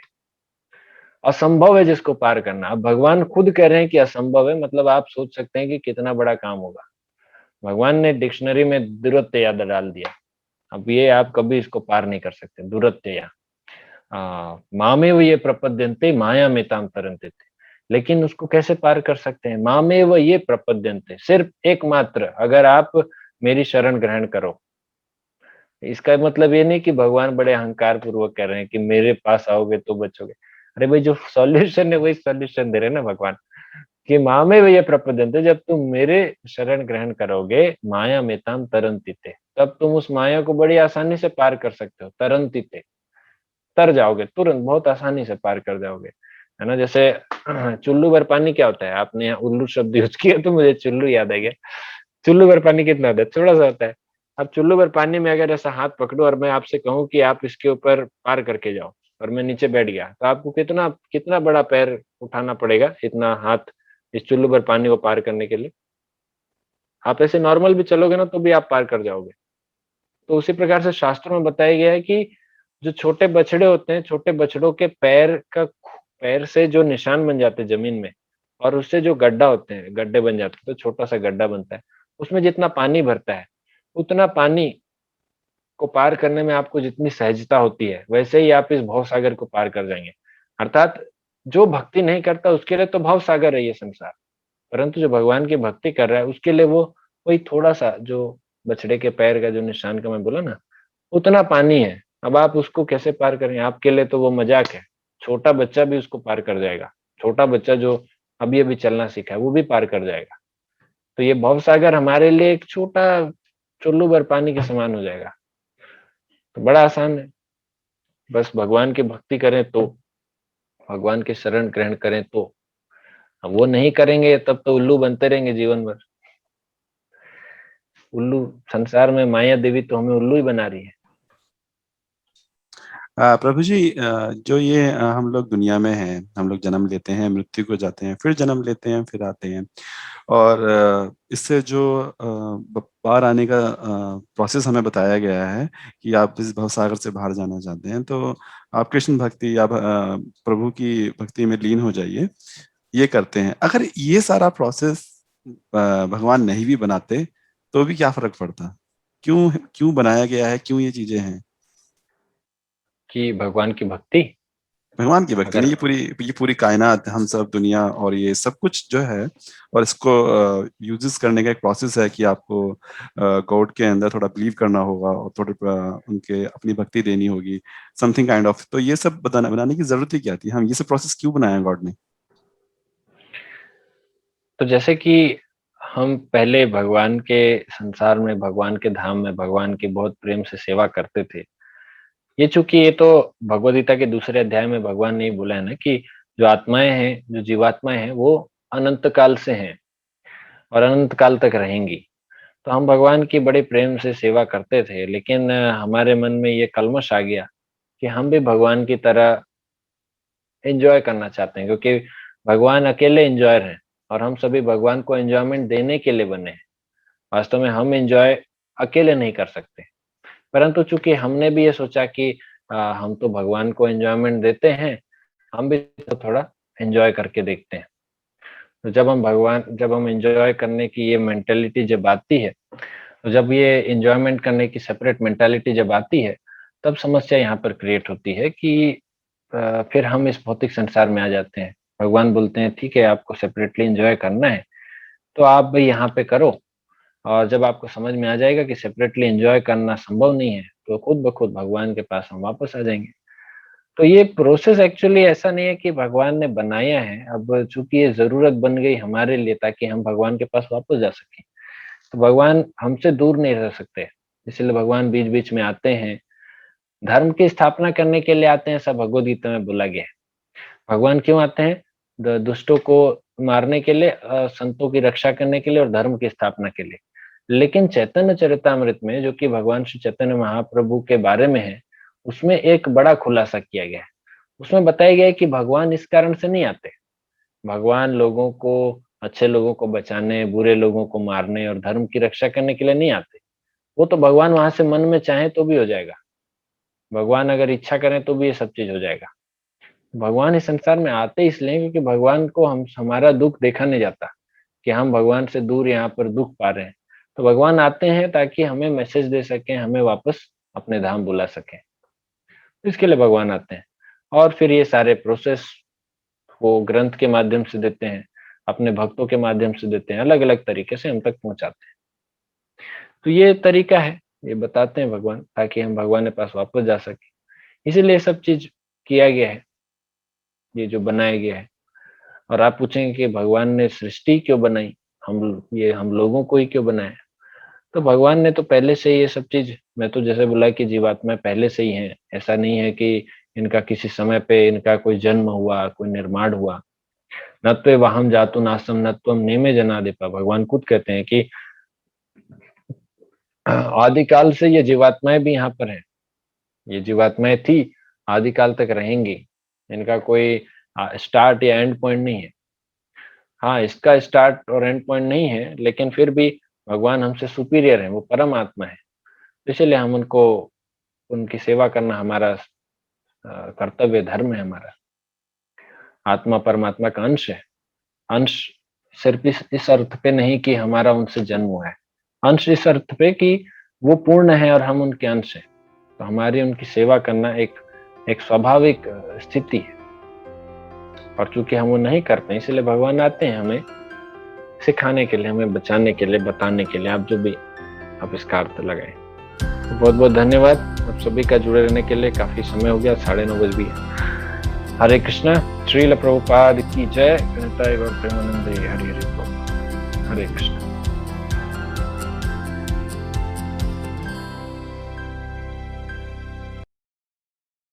असंभव है जिसको पार करना। अब भगवान खुद कह रहे हैं कि असंभव है, मतलब आप सोच सकते हैं कि कितना बड़ा काम होगा। भगवान ने डिक्शनरी में दुरत्यया डाल दिया। अब ये आप कभी इसको पार नहीं कर सकते, दुरत्यया। मामेव ये प्रपद्यन्ते माया में ताम तरन्ते थे। लेकिन उसको कैसे पार कर सकते हैं? मामेव ये प्रपद्यन्ते, सिर्फ एकमात्र, अगर आप मेरी शरण ग्रहण करो। इसका मतलब ये नहीं कि भगवान बड़े अहंकार पूर्वक कह रहे हैं कि मेरे पास आओगे तो बचोगे। अरे भाई, जो सॉल्यूशन है वही सॉल्यूशन दे रहे हैं ना भगवान, कि मामे वे ये प्रपद्यन्ते, जब तुम मेरे शरण ग्रहण करोगे, माया में ताम तरन्तिते, तब तुम उस माया को बड़ी आसानी से पार कर सकते हो। तरन्तिते, तर जाओगे, तुरंत बहुत आसानी से पार कर जाओगे, है ना। जैसे चुल्लू भर पानी क्या होता है, आपने यहाँ उल्लू शब्द यूज किया तो मुझे चुल्लू याद आ गया। चुल्लू भर पानी कितना होता है? थोड़ा सा होता है। अब चुल्लू भर पानी में अगर ऐसा हाथ पकड़ो और मैं आपसे कहूँ कि आप इसके ऊपर पार करके जाओ, और मैं नीचे बैठ गया, तो आपको कितना कितना बड़ा पैर उठाना पड़ेगा, इतना हाथ, इस चुल्लू भर पानी को पार करने के लिए? आप ऐसे नॉर्मल भी चलोगे ना तो भी आप पार कर जाओगे। तो उसी प्रकार से शास्त्रों में बताया गया है कि जो छोटे बछड़े होते हैं, छोटे बछड़ों के पैर से जो निशान बन जाते हैं जमीन में, और उससे जो गड्ढा होते हैं, गड्ढे बन जाते हैं, तो छोटा सा गड्ढा बनता है, उसमें जितना पानी भरता है, उतना पानी को पार करने में आपको जितनी सहजता होती है, वैसे ही आप इस भव सागर को पार कर जाएंगे। अर्थात जो भक्ति नहीं करता उसके लिए तो भव सागर है ये संसार, परंतु जो भगवान की भक्ति कर रहा है उसके लिए वो वही थोड़ा सा, जो बछड़े के पैर का जो निशान का मैं बोला ना, उतना पानी है। अब आप उसको कैसे पार करेंगे? आपके लिए तो वो मजाक है। छोटा बच्चा भी उसको पार कर जाएगा। छोटा बच्चा जो अभी अभी चलना सीखा है वो भी पार कर जाएगा। तो ये भव सागर हमारे लिए एक छोटा चुल्लू भर पानी के समान हो जाएगा। तो बड़ा आसान है, बस भगवान की भक्ति करें तो, भगवान के शरण ग्रहण करें तो। अब वो नहीं करेंगे तब तो उल्लू बनते रहेंगे जीवन भर। उल्लू, संसार में माया देवी तो हमें उल्लू ही बना रही है। प्रभु जी, जो ये हम लोग दुनिया में हैं, हम लोग जन्म लेते हैं, मृत्यु को जाते हैं, फिर जन्म लेते हैं, फिर आते हैं, और इससे जो बाहर आने का प्रोसेस हमें बताया गया है कि आप इस भवसागर से बाहर जाना चाहते हैं, तो आप कृष्ण भक्ति, आप प्रभु की भक्ति में लीन हो जाइए, ये करते हैं। अगर ये सारा प्रोसेस भगवान नहीं भी बनाते तो भी क्या फर्क पड़ता? क्यों क्यों बनाया गया है? क्यों ये चीजें हैं? कि भगवान की भक्ति भगवान की भक्ति अगर नहीं, ये पूरी कायनात, हम सब, दुनिया और ये सब कुछ जो है, और इसको यूजेस करने का एक प्रोसेस है कि आपको गॉड के अंदर थोड़ा बिलीव करना होगा और थोड़े उनके अपनी भक्ति देनी होगी, समथिंग काइंड ऑफ। तो ये सब बनाने की जरूरत ही क्या थी? हम ये सब प्रोसेस क्यों बनाया गॉड ने? तो जैसे कि हम पहले भगवान के संसार में, भगवान के धाम में भगवान की बहुत प्रेम से सेवा करते थे। ये तो भगवद गीता के दूसरे अध्याय में भगवान ने बोला है ना कि जो आत्माएं हैं, जो जीवात्माएं हैं, वो अनंत काल से हैं और अनंत काल तक रहेंगी। तो हम भगवान की बड़े प्रेम से सेवा करते थे, लेकिन हमारे मन में ये कल्मश आ गया कि हम भी भगवान की तरह एंजॉय करना चाहते हैं, क्योंकि भगवान अकेले एंजॉयर हैं और हम सभी भगवान को एंजॉयमेंट देने के लिए बने हैं। वास्तव में हम एंजॉय अकेले नहीं कर सकते, परंतु चूंकि हमने भी ये सोचा कि हम तो भगवान को एंजॉयमेंट देते हैं, हम भी तो थोड़ा एंजॉय करके देखते हैं। तो जब हम एंजॉय करने की ये मेंटेलिटी जब आती है, तो जब ये एंजॉयमेंट करने की सेपरेट मेंटालिटी जब आती है, तब समस्या यहाँ पर क्रिएट होती है कि फिर हम इस भौतिक संसार में आ जाते हैं। भगवान बोलते हैं ठीक है, आपको सेपरेटली एंजॉय करना है तो आप भी यहाँ पे करो, और जब आपको समझ में आ जाएगा कि सेपरेटली एंजॉय करना संभव नहीं है, तो खुद ब खुद भगवान के पास हम वापस आ जाएंगे। तो ये प्रोसेस एक्चुअली ऐसा नहीं है कि भगवान ने बनाया है, अब चूंकि ये जरूरत बन गई हमारे लिए ताकि हम भगवान के पास वापस जा सकें। तो भगवान हमसे दूर नहीं रह सकते, इसलिए भगवान बीच बीच में आते हैं, धर्म की स्थापना करने के लिए आते हैं, सब भगवद गीता में बोला गया है। भगवान क्यों आते हैं? दुष्टों को मारने के लिए, संतों की रक्षा करने के लिए और धर्म की स्थापना के लिए। लेकिन चैतन्य चरितामृत में, जो कि भगवान श्री चैतन्य महाप्रभु के बारे में है, उसमें एक बड़ा खुलासा किया गया है। उसमें बताया गया है कि भगवान इस कारण से नहीं आते। भगवान लोगों को, अच्छे लोगों को बचाने, बुरे लोगों को मारने और धर्म की रक्षा करने के लिए नहीं आते। वो तो भगवान वहां से मन में चाहे तो भी हो जाएगा, भगवान अगर इच्छा करें तो भी ये सब चीज हो जाएगा। भगवान इस संसार में आते इसलिए क्योंकि भगवान को हम हमारा दुख देखा नहीं जाता कि हम भगवान से दूर यहाँ पर दुख पा रहे हैं। तो भगवान आते हैं ताकि हमें मैसेज दे सकें, हमें वापस अपने धाम बुला सकें। तो इसके लिए भगवान आते हैं, और फिर ये सारे प्रोसेस वो ग्रंथ के माध्यम से देते हैं, अपने भक्तों के माध्यम से देते हैं, अलग अलग तरीके से हम तक पहुंचाते हैं। तो ये तरीका है, ये बताते हैं भगवान ताकि हम भगवान के पास वापस जा सके। इसीलिए सब चीज किया गया है, ये जो बनाया गया है। और आप पूछेंगे कि भगवान ने सृष्टि क्यों बनाई, हम लोगों को ही क्यों बनाया? तो भगवान ने तो पहले से ही ये सब चीज, मैं तो जैसे बोला कि जीवात्मा पहले से ही है, ऐसा नहीं है कि इनका किसी समय पे इनका कोई जन्म हुआ, कोई निर्माण हुआ। न तो वाहम जातु नासम न त्वम नेमे जनाधिपा, भगवान खुद कहते हैं कि आदिकाल से ये जीवात्माएं भी यहाँ पर हैं। ये जीवात्माएं थी, आदिकाल तक रहेंगी, इनका कोई स्टार्ट या एंड पॉइंट नहीं है। हाँ, इसका स्टार्ट और एंड पॉइंट नहीं है, लेकिन फिर भी भगवान हमसे सुपीरियर है, वो परम आत्मा है। इसलिए हम उनको, उनकी सेवा करना हमारा कर्तव्य, धर्म है हमारा। आत्मा परमात्मा का अंश है। अंश सिर्फ इस अर्थ पे नहीं कि हमारा उनसे जन्म हुआ है, अंश इस अर्थ पे कि वो पूर्ण है और हम उनके अंश हैं। तो हमारी उनकी सेवा करना एक स्वाभाविक स्थिति है, और चूंकि हम वो नहीं करते इसलिए भगवान आते हैं हमें सिखाने के लिए, हमें बचाने के लिए, बताने के लिए। आप जो भी आप इसका अर्थ लगाए। तो बहुत बहुत धन्यवाद आप सभी का जुड़े रहने के लिए। काफी समय हो गया, 9:30 बज भी है। हरे कृष्णा, श्रील प्रभुपाद की जय। हरे हरे बोल। हरे कृष्ण।